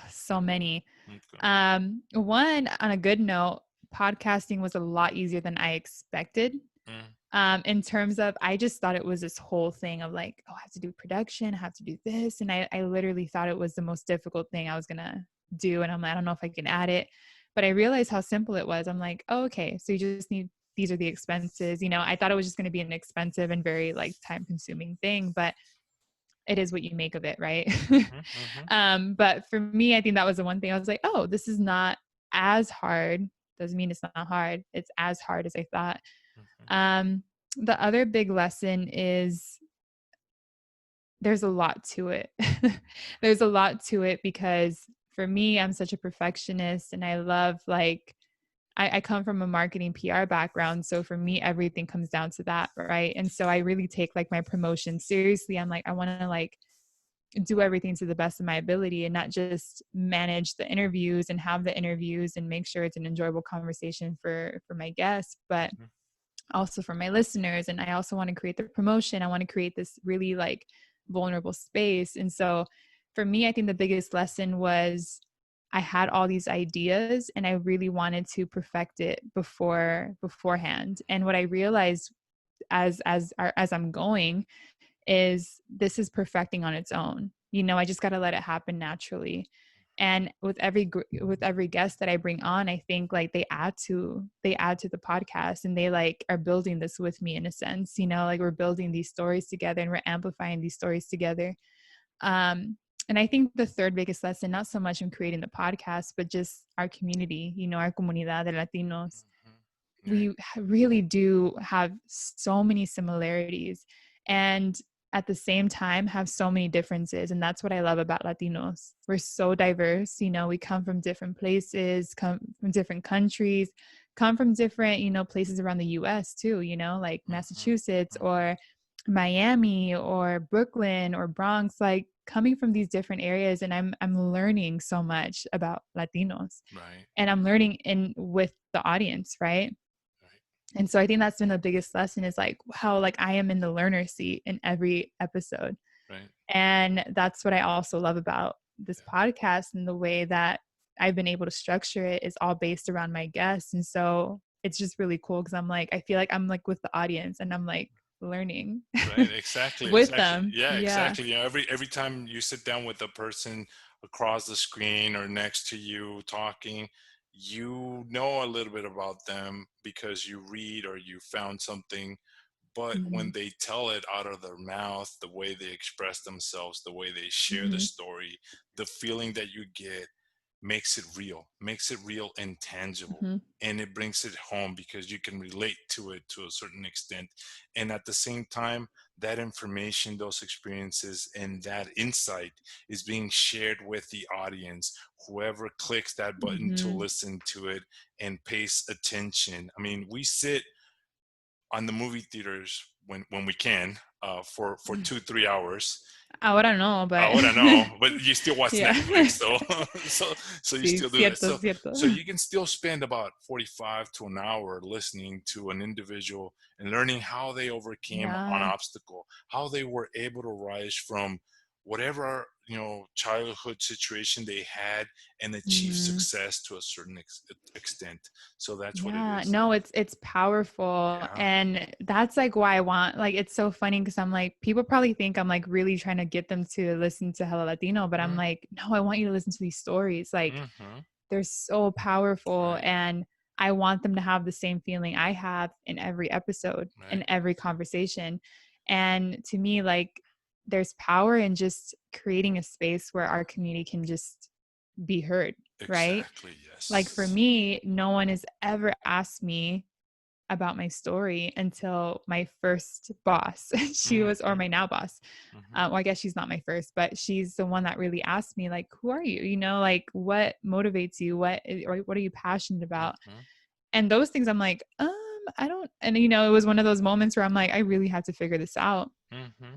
So many. Okay. One, on a good note, podcasting was a lot easier than I expected. Mm, In terms of, I just thought it was this whole thing of like, oh, I have to do production, I have to do this. And I literally thought it was the most difficult thing I was going to do. And I'm like, I don't know if I can add it, but I realized how simple it was. I'm like, oh, okay. So you just need, these are the expenses. I thought it was just going to be an expensive and very like time consuming thing, but it is what you make of it. Right. But for me, I think that was the one thing I was like, oh, this is not as hard. Doesn't mean it's not hard. It's as hard as I thought. Um, the other big lesson is there's a lot to it. There's a lot to it because for me, I'm such a perfectionist and I love like, I come from a marketing PR background. So for me, everything comes down to that. Right. And so I really take like my promotion seriously. I'm like, I want to like do everything to the best of my ability and not just manage the interviews and have the interviews and make sure it's an enjoyable conversation for my guests, but also for my listeners. And I also want to create the promotion. I want to create this really like vulnerable space. And so for me, I think the biggest lesson was I had all these ideas and I really wanted to perfect it beforehand. And what I realized as I'm going is this is perfecting on its own. I just got to let it happen naturally. And with every guest that I bring on, I think like they add to the podcast and they like are building this with me in a sense, like we're building these stories together and we're amplifying these stories together. And I think the third biggest lesson, not so much in creating the podcast, but just our community, our comunidad de Latinos, we really do have so many similarities and at the same time have so many differences. And that's what I love about Latinos. We're so diverse. We come from different places, come from different countries, come from different, places around the US too, like Massachusetts or Miami or Brooklyn or Bronx, like coming from these different areas. And I'm learning so much about Latinos. Right. And I'm learning with the audience, right? And so I think that's been the biggest lesson is like how like I am in the learner seat in every episode. Right. And that's what I also love about this podcast and the way that I've been able to structure it is all based around my guests. And so it's just really cool because I'm like, I feel like I'm like with the audience and I'm like learning Right. Exactly. with Exactly. them. Yeah, Yeah. exactly. Every time you sit down with a person across the screen or next to you talking, you know a little bit about them because you read or you found something. But when Mm-hmm. they tell it out of their mouth, the way they express themselves, the way they share the Mm-hmm. story, the feeling that you get makes it real and tangible. Mm-hmm. And it brings it home because you can relate to it to a certain extent. And at the same time, that information, those experiences, and that insight is being shared with the audience. Whoever clicks that button to Mm-hmm. listen to it and pays attention. I mean, we sit on the movie theaters when we can for 2-3 hours, Ahora no, but Ahora no, but you still watch yeah. Netflix, so you Sí, still do that. cierto, cierto. So you can still spend about 45 to an hour listening to an individual and learning how they overcame an Yeah. obstacle, how they were able to rise from whatever childhood situation they had and achieve Mhm. success to a certain extent. So that's what it Yeah, is. no, it's powerful. Yeah. And that's like why I want, like, it's so funny because I'm like, people probably think I'm like really trying to get them to listen to Hello Latino, but I'm like, no, I want you to listen to these stories. Like, Mm-hmm. they're so powerful. Right. And I want them to have the same feeling I have in every episode, in Right. every conversation. And to me, like, there's power in just creating a space where our community can just be heard, right? Exactly. Like for Yes. me, no one has ever asked me about my story until my first boss. She was, or Mm-hmm. my now boss. Mm-hmm. Well, I guess she's not my first, but she's the one that really asked me, like, who are you? You know, like, what motivates you? Or what are you passionate about? Mm-hmm. And those things, I'm like, I don't. And you know, it was one of those moments where I'm like, I really had to figure this out. Mm-hmm.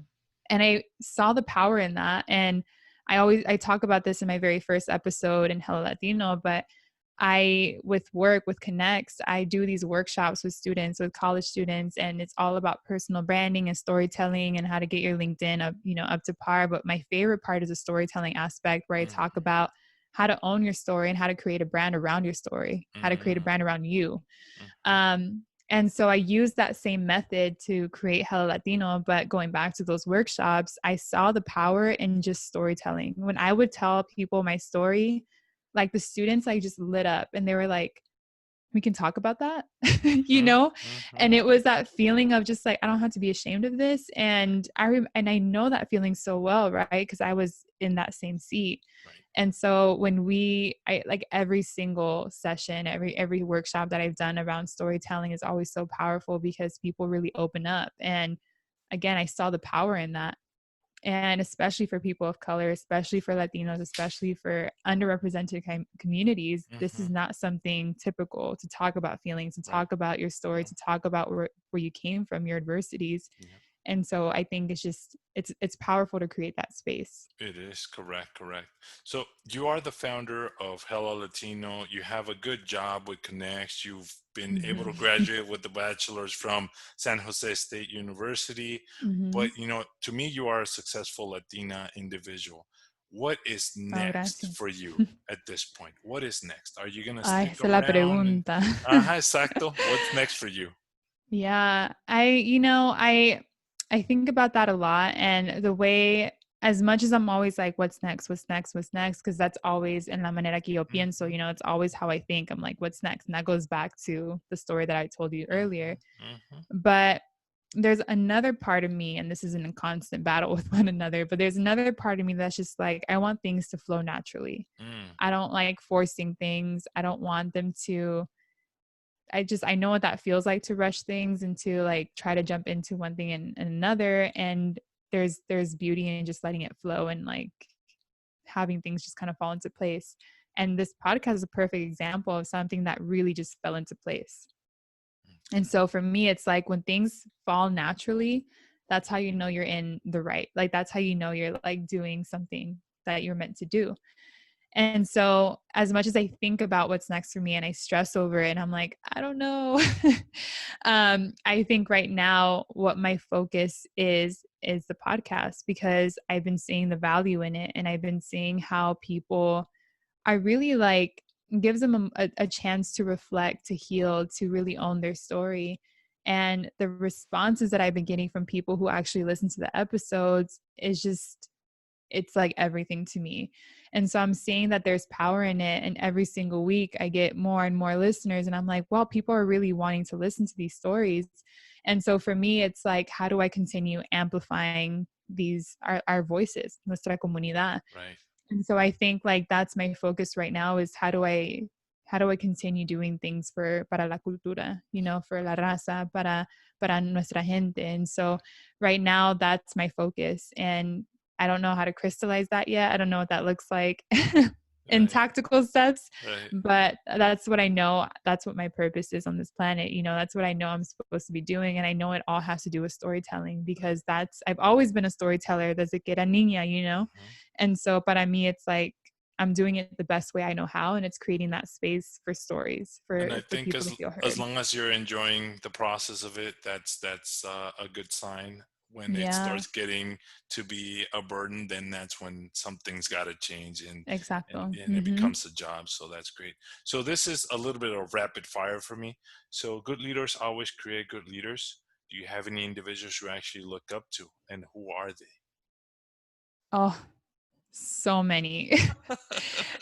And I saw the power in that. And I talk about this in my very first episode in Hello Latino, but with work, with Connects, I do these workshops with students, with college students, and it's all about personal branding and storytelling and how to get your LinkedIn up to par. But my favorite part is the storytelling aspect, where I talk about how to own your story and how to create a brand around your story, how to create a brand around you. And so I used that same method to create Hello Latino, but going back to those workshops, I saw the power in just storytelling. When I would tell people my story, like the students, like just lit up and they were like, we can talk about that, you Mm-hmm. know? Mm-hmm. And it was that feeling of just like, I don't have to be ashamed of this. And I know that feeling so well, right? Because I was in that same seat. Right. And so when I like every single session, every workshop that I've done around storytelling is always so powerful because people really open up. And again, I saw the power in that. And especially for people of color, especially for Latinos, especially for underrepresented communities, this Mm-hmm. is not something typical to talk about feelings, to Right. talk about your story, to talk about where you came from, your adversities. Yeah. And so I think it's powerful to create that space. It is correct. So you are the founder of Hello Latino. You have a good job with Connects. You've been able to Mm-hmm. graduate with the bachelor's from San Jose State University. Mm-hmm. But to me, you are a successful Latina individual. What is Oh, next for gracias. you at this point? What is next? Are you gonna Ay, stick esa es la around? And pregunta. exacto. What's next for you? Yeah, I think about that a lot. And the way, as much as I'm always like, what's next, what's next, what's next, because that's always en la manera que yo pienso, Mm-hmm. it's always how I think. I'm like, what's next? And that goes back to the story that I told you earlier. Mm-hmm. But there's another part of me, and this isn't a constant battle with one another, but there's another part of me that's just like, I want things to flow naturally. Mm-hmm. I don't like forcing things. I don't want them to I know what that feels like to rush things and to like try to jump into one thing and another. And there's beauty in just letting it flow and like having things just kind of fall into place. And this podcast is a perfect example of something that really just fell into place. And so for me, it's like when things fall naturally, that's how you know you're in the right. Like that's how you know you're like doing something that you're meant to do. And so as much as I think about what's next for me and I stress over it, and I'm like, I don't know. I think right now what my focus is the podcast, because I've been seeing the value in it. And I've been seeing how people are really like, gives them a chance to reflect, to heal, to really own their story. And the responses that I've been getting from people who actually listen to the episodes is just, it's like everything to me. And so I'm seeing that there's power in it. And every single week I get more and more listeners. And I'm like, well, people are really wanting to listen to these stories. And so for me, it's like, how do I continue amplifying our voices, nuestra comunidad? Right. And so I think like that's my focus right now is how do I continue doing things para la cultura, for la raza, para nuestra gente. And so right now that's my focus. And I don't know how to crystallize that yet. I don't know what that looks like. in tactical steps. Right. But that's what I know. That's what my purpose is on this planet. You know, that's what I know I'm supposed to be doing. And I know it all has to do with storytelling, because I've always been a storyteller. Desde que era niña, you know? And so, para me, it's like, I'm doing it the best way I know how, and it's creating that space for stories And I for think people to feel heard. as long as you're enjoying the process of it, that's a good sign. When it Yeah, starts getting to be a burden, then that's when something's got to change, and exactly. it becomes a job. So that's great. So this is a little bit of rapid fire for me. So good leaders always create good leaders. Do you have any individuals you actually look up to, and who are they? Oh, so many.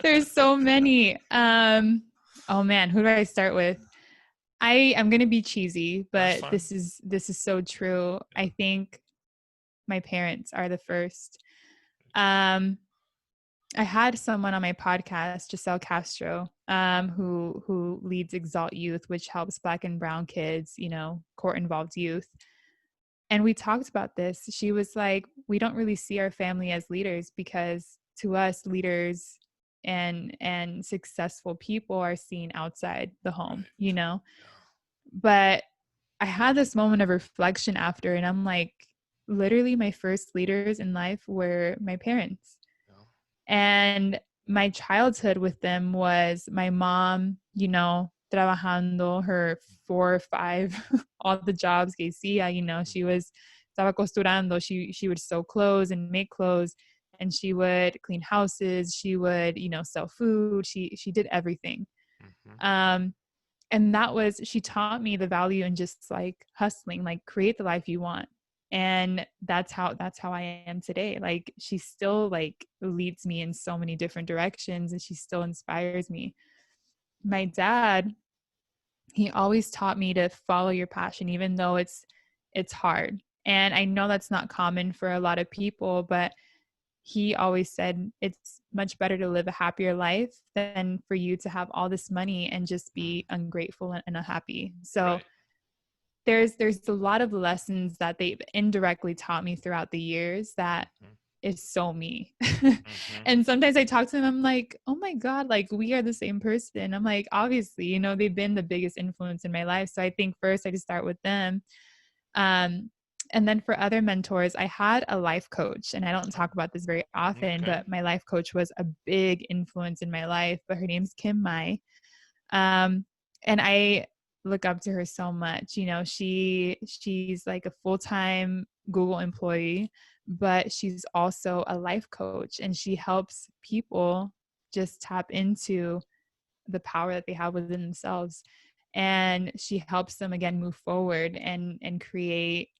There's so many. Oh man, who do I start with? I'm gonna be cheesy, That's but fine. this is so true. I think my parents are the first. I had someone on my podcast, Giselle Castro, who leads Exalt Youth, which helps Black and Brown kids, you know, court involved youth. And we talked about this. She was like, we don't really see our family as leaders, because to us, leaders and successful people are seen outside the home, you know? But I had this moment of reflection after, and I'm like, literally my first leaders in life were my parents. And my childhood with them was my mom, you know, trabajando her 4 or 5, all the jobs que hacía, you know, she was, estaba costurando, she would sew clothes and make clothes, and she would clean houses, she would, you know, sell food, she did everything. And she taught me the value in just like hustling, like create the life you want. And that's how I am today. Like, she still like leads me in so many different directions, and she still inspires me. My dad, he always taught me to follow your passion, even though it's hard. And I know that's not common for a lot of people, but he always said it's much better to live a happier life than for you to have all this money and just be ungrateful and unhappy. So there's a lot of lessons that they've indirectly taught me throughout the years that is so me. And sometimes I talk to them, I'm like, oh my God, like we are the same person. I'm like, obviously, you know, they've been the biggest influence in my life. So I think first I just start with them. And then for other mentors, I had a life coach, and I don't talk about this very often, but my life coach was a big influence in my life, but her name's Kim Mai. And I look up to her so much. You know, she's like a full-time Google employee, but she's also a life coach, and she helps people just tap into the power that they have within themselves. And she helps them again move forward and create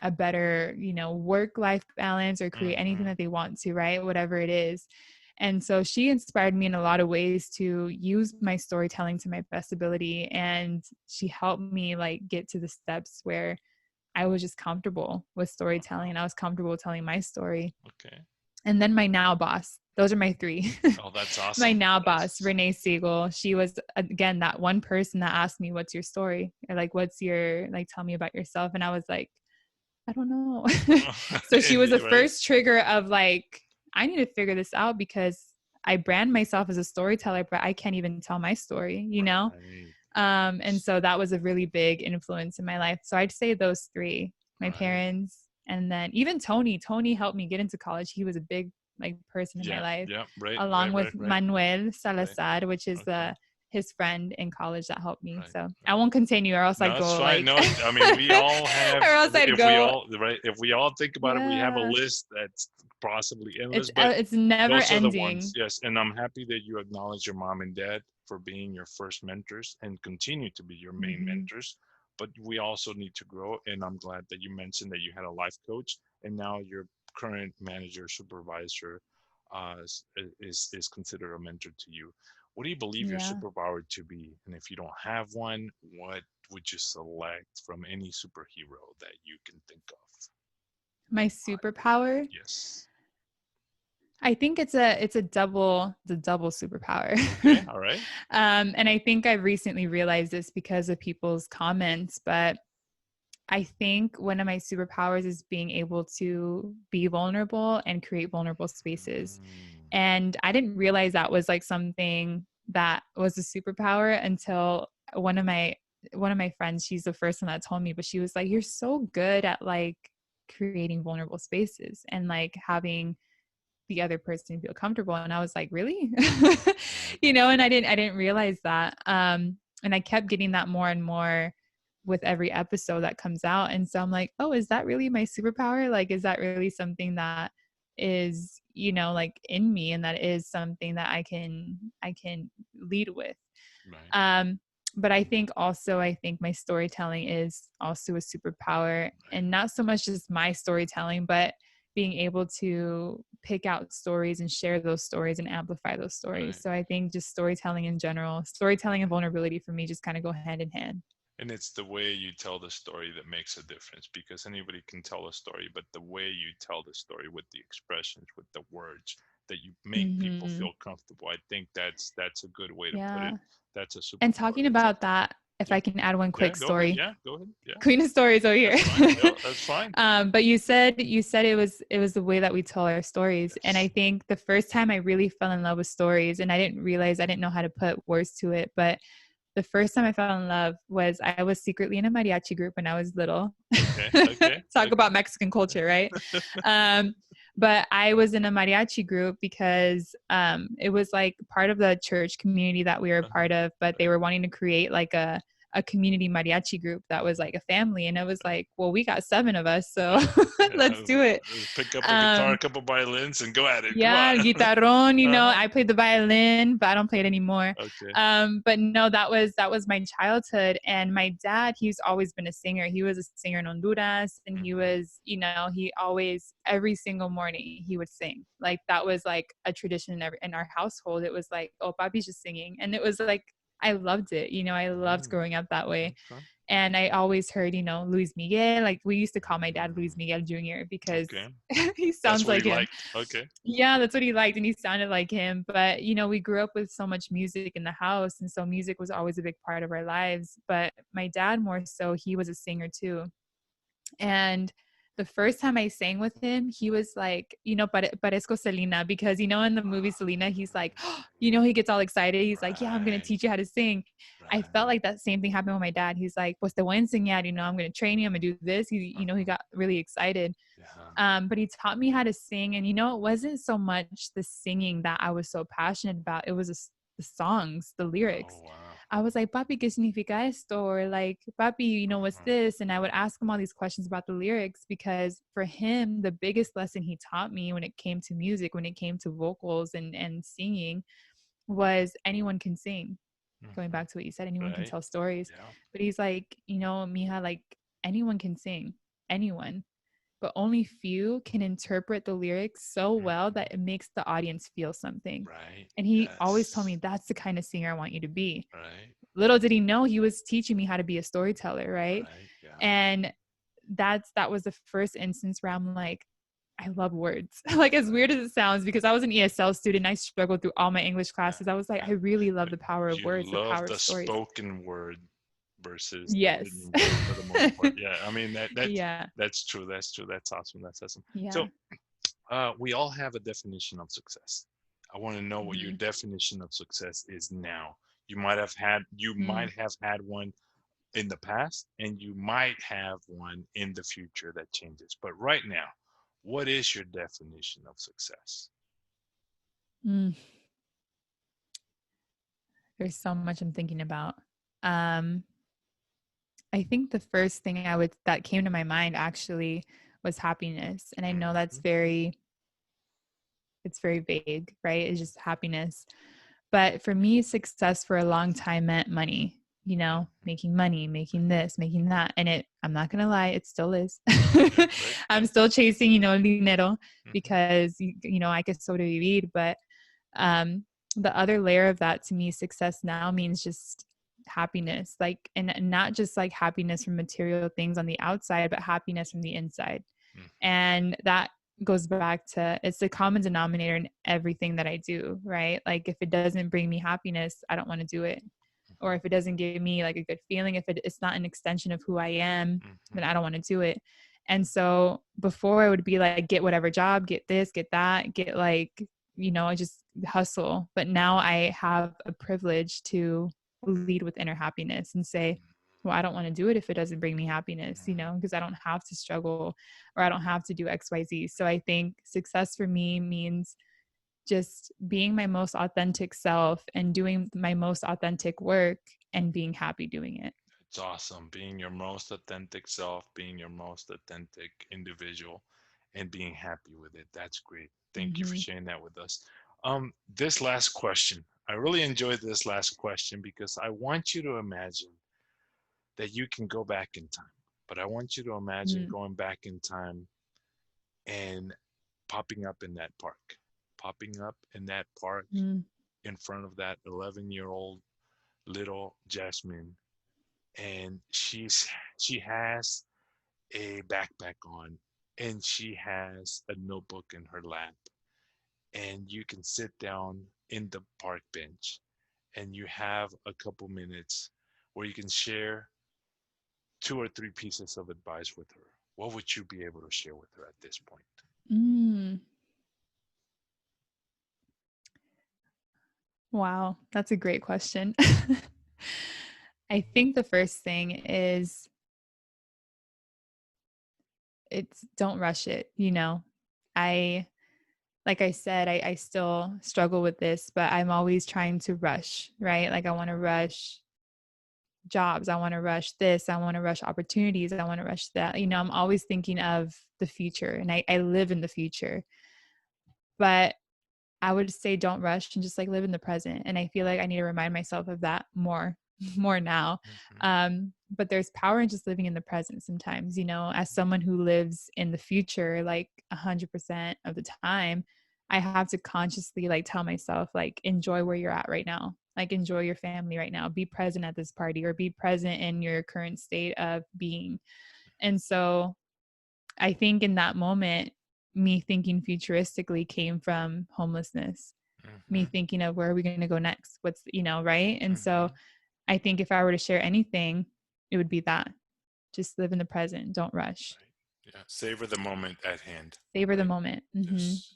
a better, you know, work-life balance, or create anything that they want to, right? Whatever it is. And so she inspired me in a lot of ways to use my storytelling to my best ability. And she helped me like get to the steps where I was just comfortable with storytelling, and I was comfortable telling my story. And then my now boss, those are my 3. Oh, that's awesome. My now boss, Renee Siegel, she was, again, that one person that asked me, what's your story? Or like, tell me about yourself. And I was like, I don't know. So she was the first trigger of like, I need to figure this out, because I brand myself as a storyteller, but I can't even tell my story, you know? And so that was a really big influence in my life. So I'd say those 3, my parents, and then even Tony helped me get into college. He was a big like person in my life, along with Manuel Salazar, which is his friend in college that helped me. So I won't continue, or else I'd go like. No, I mean, we all have. Or else I'd go. If we all think about it, we have a list that's possibly endless. It's never those ending. Are the ones, yes, and I'm happy that you acknowledge your mom and dad for being your first mentors and continue to be your main mentors. But we also need to grow, and I'm glad that you mentioned that you had a life coach, and now your current manager, supervisor, is considered a mentor to you. What do you believe your superpower to be? And if you don't have one, what would you select from any superhero that you can think of? My superpower? Yes. I think it's a double superpower. Okay, all right. And I think I've recently realized this because of people's comments, but I think one of my superpowers is being able to be vulnerable and create vulnerable spaces. And I didn't realize that was like something that was a superpower until one of my friends, she's the first one that told me, but she was like, you're so good at like creating vulnerable spaces and like having the other person feel comfortable. And I was like, really? And I didn't realize that. And I kept getting that more and more with every episode that comes out. And so I'm like, oh, is that really my superpower? Like, is that really something that is, like in me, and that is something that I can lead with. Right. But I think my storytelling is also a superpower, and not so much just my storytelling, but being able to pick out stories and share those stories and amplify those stories. Right. So I think just storytelling in general, storytelling and vulnerability for me just kind of go hand in hand. And it's the way you tell the story that makes a difference, because anybody can tell a story, but the way you tell the story with the expressions, with the words, that you make people Mm-hmm. feel comfortable. I think that's a good way to put Yeah. it. That's a superpower. And talking about that, if Yeah. I can add one quick Go ahead. story. Yeah, go ahead. Yeah. Queen of stories over here. That's fine. No, that's fine. But you said it was the way that we tell our stories. And I Yes. think the first time I really fell in love with stories, and I didn't know how to put words to it, but the first time I fell in love was I was secretly in a mariachi group when I was little. Okay. Talk about Mexican culture, right? But I was in a mariachi group because it was like part of the church community that we were a part of, but they were wanting to create like a community mariachi group that was like a family. And it was like, well, we got 7 of us, so let's do it. Pick up a guitar, a couple violins, and go at it. Yeah, Come on. guitarrón, I played the violin, but I don't play it anymore. Okay. But no, that was my childhood. And my dad, he's always been a singer. He was a singer in Honduras, and he was, he always, every single morning he would sing. Like that was like a tradition in our household. It was like, oh, Papi's just singing. And it was like, I loved it. I loved growing up that way. Okay. And I always heard, Luis Miguel, like we used to call my dad Luis Miguel Jr. because he sounds like him. Okay. Yeah, that's what he liked. And he sounded like him. But, we grew up with so much music in the house. And so music was always a big part of our lives. But my dad more so, he was a singer too. And the first time I sang with him, he was like, parezco Selena, because, in the movie Selena, he's like, he gets all excited. He's like, yeah, I'm going to teach you how to sing. I felt like that same thing happened with my dad. He's like, pues te voy a enseñar, I'm going to train you. I'm going to do this. He got really excited. But he taught me how to sing. And, it wasn't so much the singing that I was so passionate about. It was the songs, the lyrics. Oh, wow. I was like, Papi, ¿qué significa esto? Or like, Papi, what's this? And I would ask him all these questions about the lyrics, because for him, the biggest lesson he taught me when it came to music, when it came to vocals and singing, was anyone can sing. Going back to what you said, anyone can tell stories. Yeah. But he's like, mija, like anyone can sing, anyone. But only few can interpret the lyrics so well that it makes the audience feel something. Right. And he always told me, that's the kind of singer I want you to be. Right. Little did he know, he was teaching me how to be a storyteller, right? Yeah. And that was the first instance where I'm like, I love words. Like, as weird as it sounds, because I was an ESL student, I struggled through all my English classes. I was like, I really love the power of words, the power of stories. Spoken word versus yes for the most part. Yeah, I mean that's true. That's awesome. Yeah. So we all have a definition of success. I want to know what your definition of success is now. You might have had one in the past, and you might have one in the future that changes. But right now, what is your definition of success? There's so much I'm thinking about. I think the first thing that came to my mind actually was happiness. And I know it's very vague, right? It's just happiness. But for me, success for a long time meant money, making money, making this, making that. And I'm not going to lie, it still is. I'm still chasing, dinero, because, I could sobrevivir. But the other layer of that, to me, success now means just happiness, like, and not just like happiness from material things on the outside, but happiness from the inside. And that goes back to, it's the common denominator in everything that I do, right? Like, if it doesn't bring me happiness, I don't want to do it. Or if it doesn't give me like a good feeling, if it's not an extension of who I am, then I don't want to do it. And so before, I would be like, get whatever job, get this, get that, get like, I just hustle. But now I have a privilege to lead with inner happiness and say, well, I don't want to do it if it doesn't bring me happiness, because I don't have to struggle or I don't have to do XYZ. So I think success for me means just being my most authentic self and doing my most authentic work and being happy doing it. It's awesome. Being your most authentic self, being your most authentic individual, and being happy with it. That's great. Thank you for sharing that with us. This last question, I really enjoyed this last question because I want you to imagine that you can go back in time. But I want you to imagine going back in time and popping up in that park, in front of that 11-year-old little Jasmine. And she has a backpack on and she has a notebook in her lap. And you can sit down in the park bench and you have a couple minutes where you can share 2 or 3 pieces of advice with her. What would you be able to share with her at this point? Wow, that's a great question. I think the first thing is don't rush it. Like I said, I still struggle with this, but I'm always trying to rush, right? Like I want to rush jobs. I want to rush this. I want to rush opportunities. I want to rush that. I'm always thinking of the future and I live in the future. But I would say don't rush and just like live in the present. And I feel like I need to remind myself of that more now. But there's power in just living in the present sometimes, as someone who lives in the future, like 100% of the time, I have to consciously like tell myself, like, enjoy where you're at right now. Like enjoy your family right now, be present at this party or be present in your current state of being. And so I think in that moment, me thinking futuristically came from homelessness, me thinking of where are we going to go next? What's, right. And so I think if I were to share anything, it would be that just live in the present. Don't rush. Right. Yeah. Savor the moment at hand. Savor the moment. Yes.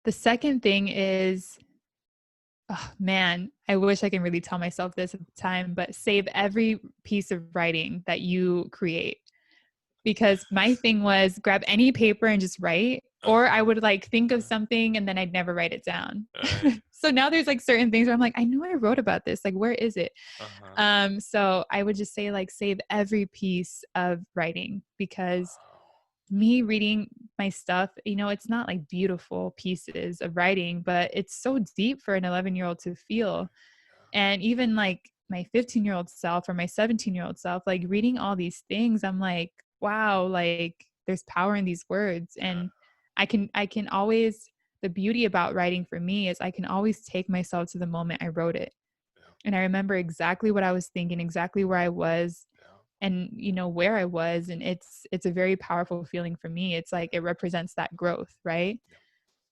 The second thing is, oh man, I wish I can really tell myself this at the time, but save every piece of writing that you create. Because my thing was grab any paper and just write, or I would like think of something and then I'd never write it down. So now there's like certain things where I'm like, I know I wrote about this. Like, where is it? So I would just say like, save every piece of writing because me reading my stuff, it's not like beautiful pieces of writing, but it's so deep for an 11-year-old to feel. And even like my 15-year-old self or my 17-year-old self, like reading all these things, I'm like, wow, like there's power in these words. And I can always, the beauty about writing for me is I can always take myself to the moment I wrote it. And I remember exactly what I was thinking, exactly where I was and, where I was. And it's a very powerful feeling for me. It's like, it represents that growth, right?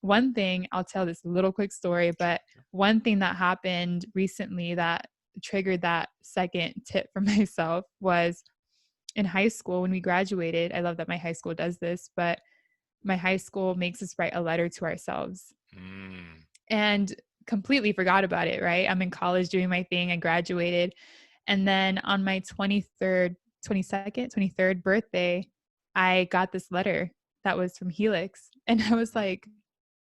One thing, I'll tell this little quick story, but one thing that happened recently that triggered that second tip for myself was in high school when we graduated. I love that my high school does this, but my high school makes us write a letter to ourselves and completely forgot about it, right? I'm in college doing my thing. I graduated. And then on my 23rd birthday, I got this letter that was from Helix. And I was like,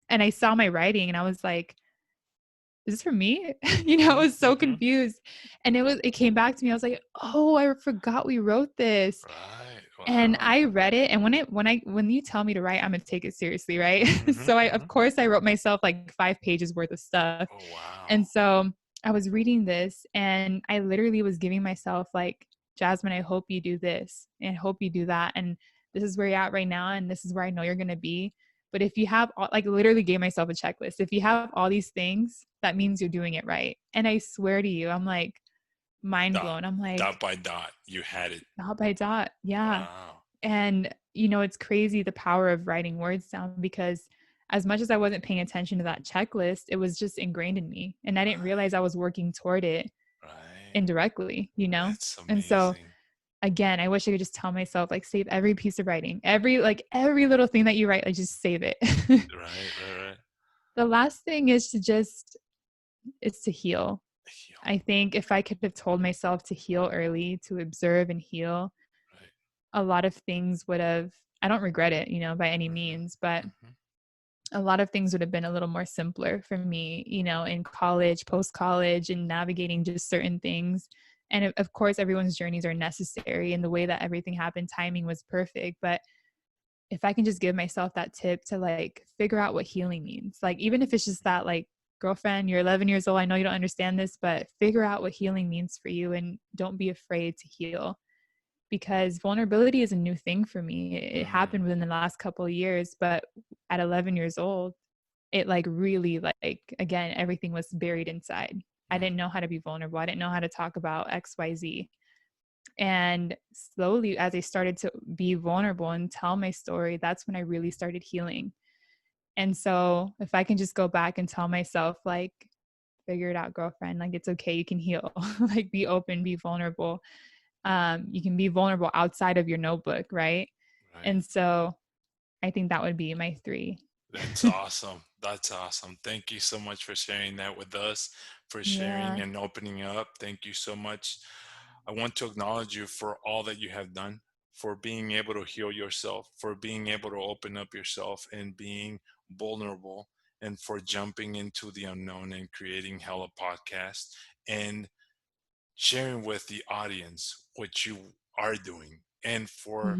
and I saw my writing and I was like, is this for me? I was so confused. And it came back to me. I was like, oh, I forgot we wrote this. Right. Wow. And I read it. And when you tell me to write, I'm going to take it seriously. Right. So of course I wrote myself like 5 pages worth of stuff. Oh, wow. And so I was reading this and I literally was giving myself like, Jasmine, I hope you do this and I hope you do that. And this is where you're at right now. And this is where I know you're going to be. But if you have, like, literally gave myself a checklist. If you have all these things, that means you're doing it right. And I swear to you, I'm like mind blown. I'm like, dot by dot, you had it. Dot by dot. Yeah. Wow. And, it's crazy the power of writing words down because as much as I wasn't paying attention to that checklist, it was just ingrained in me. And I didn't realize I was working toward it indirectly, That's amazing. And so again, I wish I could just tell myself, like, save every piece of writing, every little thing that you write, like, just save it. Right. The last thing is to heal. Heal. I think if I could have told myself to heal early, to observe and heal, Right. a lot of things would have, I don't regret it, by any means, but a lot of things would have been a little more simpler for me, in college, post-college, and navigating just certain things. And of course, everyone's journeys are necessary, and the way that everything happened, timing was perfect. But if I can just give myself that tip to like figure out what healing means, like even if it's just that, like, girlfriend, you're 11 years old, I know you don't understand this, but figure out what healing means for you and don't be afraid to heal. Because vulnerability is a new thing for me. It happened within the last couple of years, but at 11 years old, it like really, like, again, everything was buried inside. I didn't know how to be vulnerable. I didn't know how to talk about XYZ. And slowly, as I started to be vulnerable and tell my story, that's when I really started healing. And so if I can just go back and tell myself, like, figure it out, girlfriend, like, it's okay, you can heal. Like, be open, be vulnerable. You can be vulnerable outside of your notebook, right? And so I think that would be my 3. That's awesome. That's awesome. Thank you so much for sharing that with us, for sharing and opening up. Thank you so much. I want to acknowledge you for all that you have done, for being able to heal yourself, for being able to open up yourself and being vulnerable, and for jumping into the unknown and creating Hella Podcast and sharing with the audience what you are doing, and for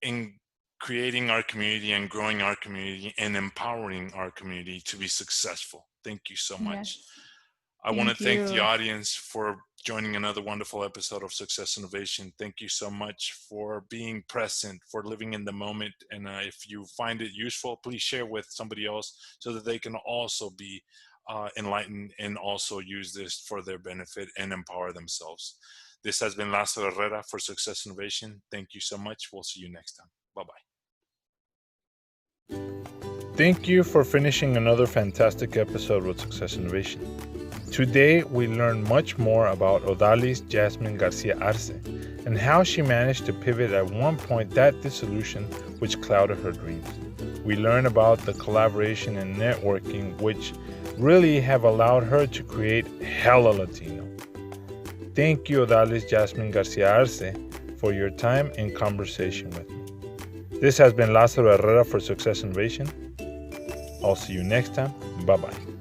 in creating our community and growing our community and empowering our community to be successful. Thank you so much. Yes. I want to Thank thank the you. audience for joining another wonderful episode of Success Innovation. Thank you so much for being present, for living in the moment. And if you find it useful, please share with somebody else so that they can also be enlightened and also use this for their benefit and empower themselves. This has been Lázaro Herrera for Success Innovation. Thank you so much. We'll see you next time. Bye-bye. Thank you for finishing another fantastic episode with Success Innovation. Today, we learned much more about ODALYS Jasmine Garcia Arce and how she managed to pivot at one point that dissolution which clouded her dreams. We learned about the collaboration and networking which really have allowed her to create Hella Latino. Thank you, ODALYS Jasmine Garcia Arce, for your time and conversation with me. This has been Lázaro Herrera for Success Innovation. I'll see you next time. Bye-bye.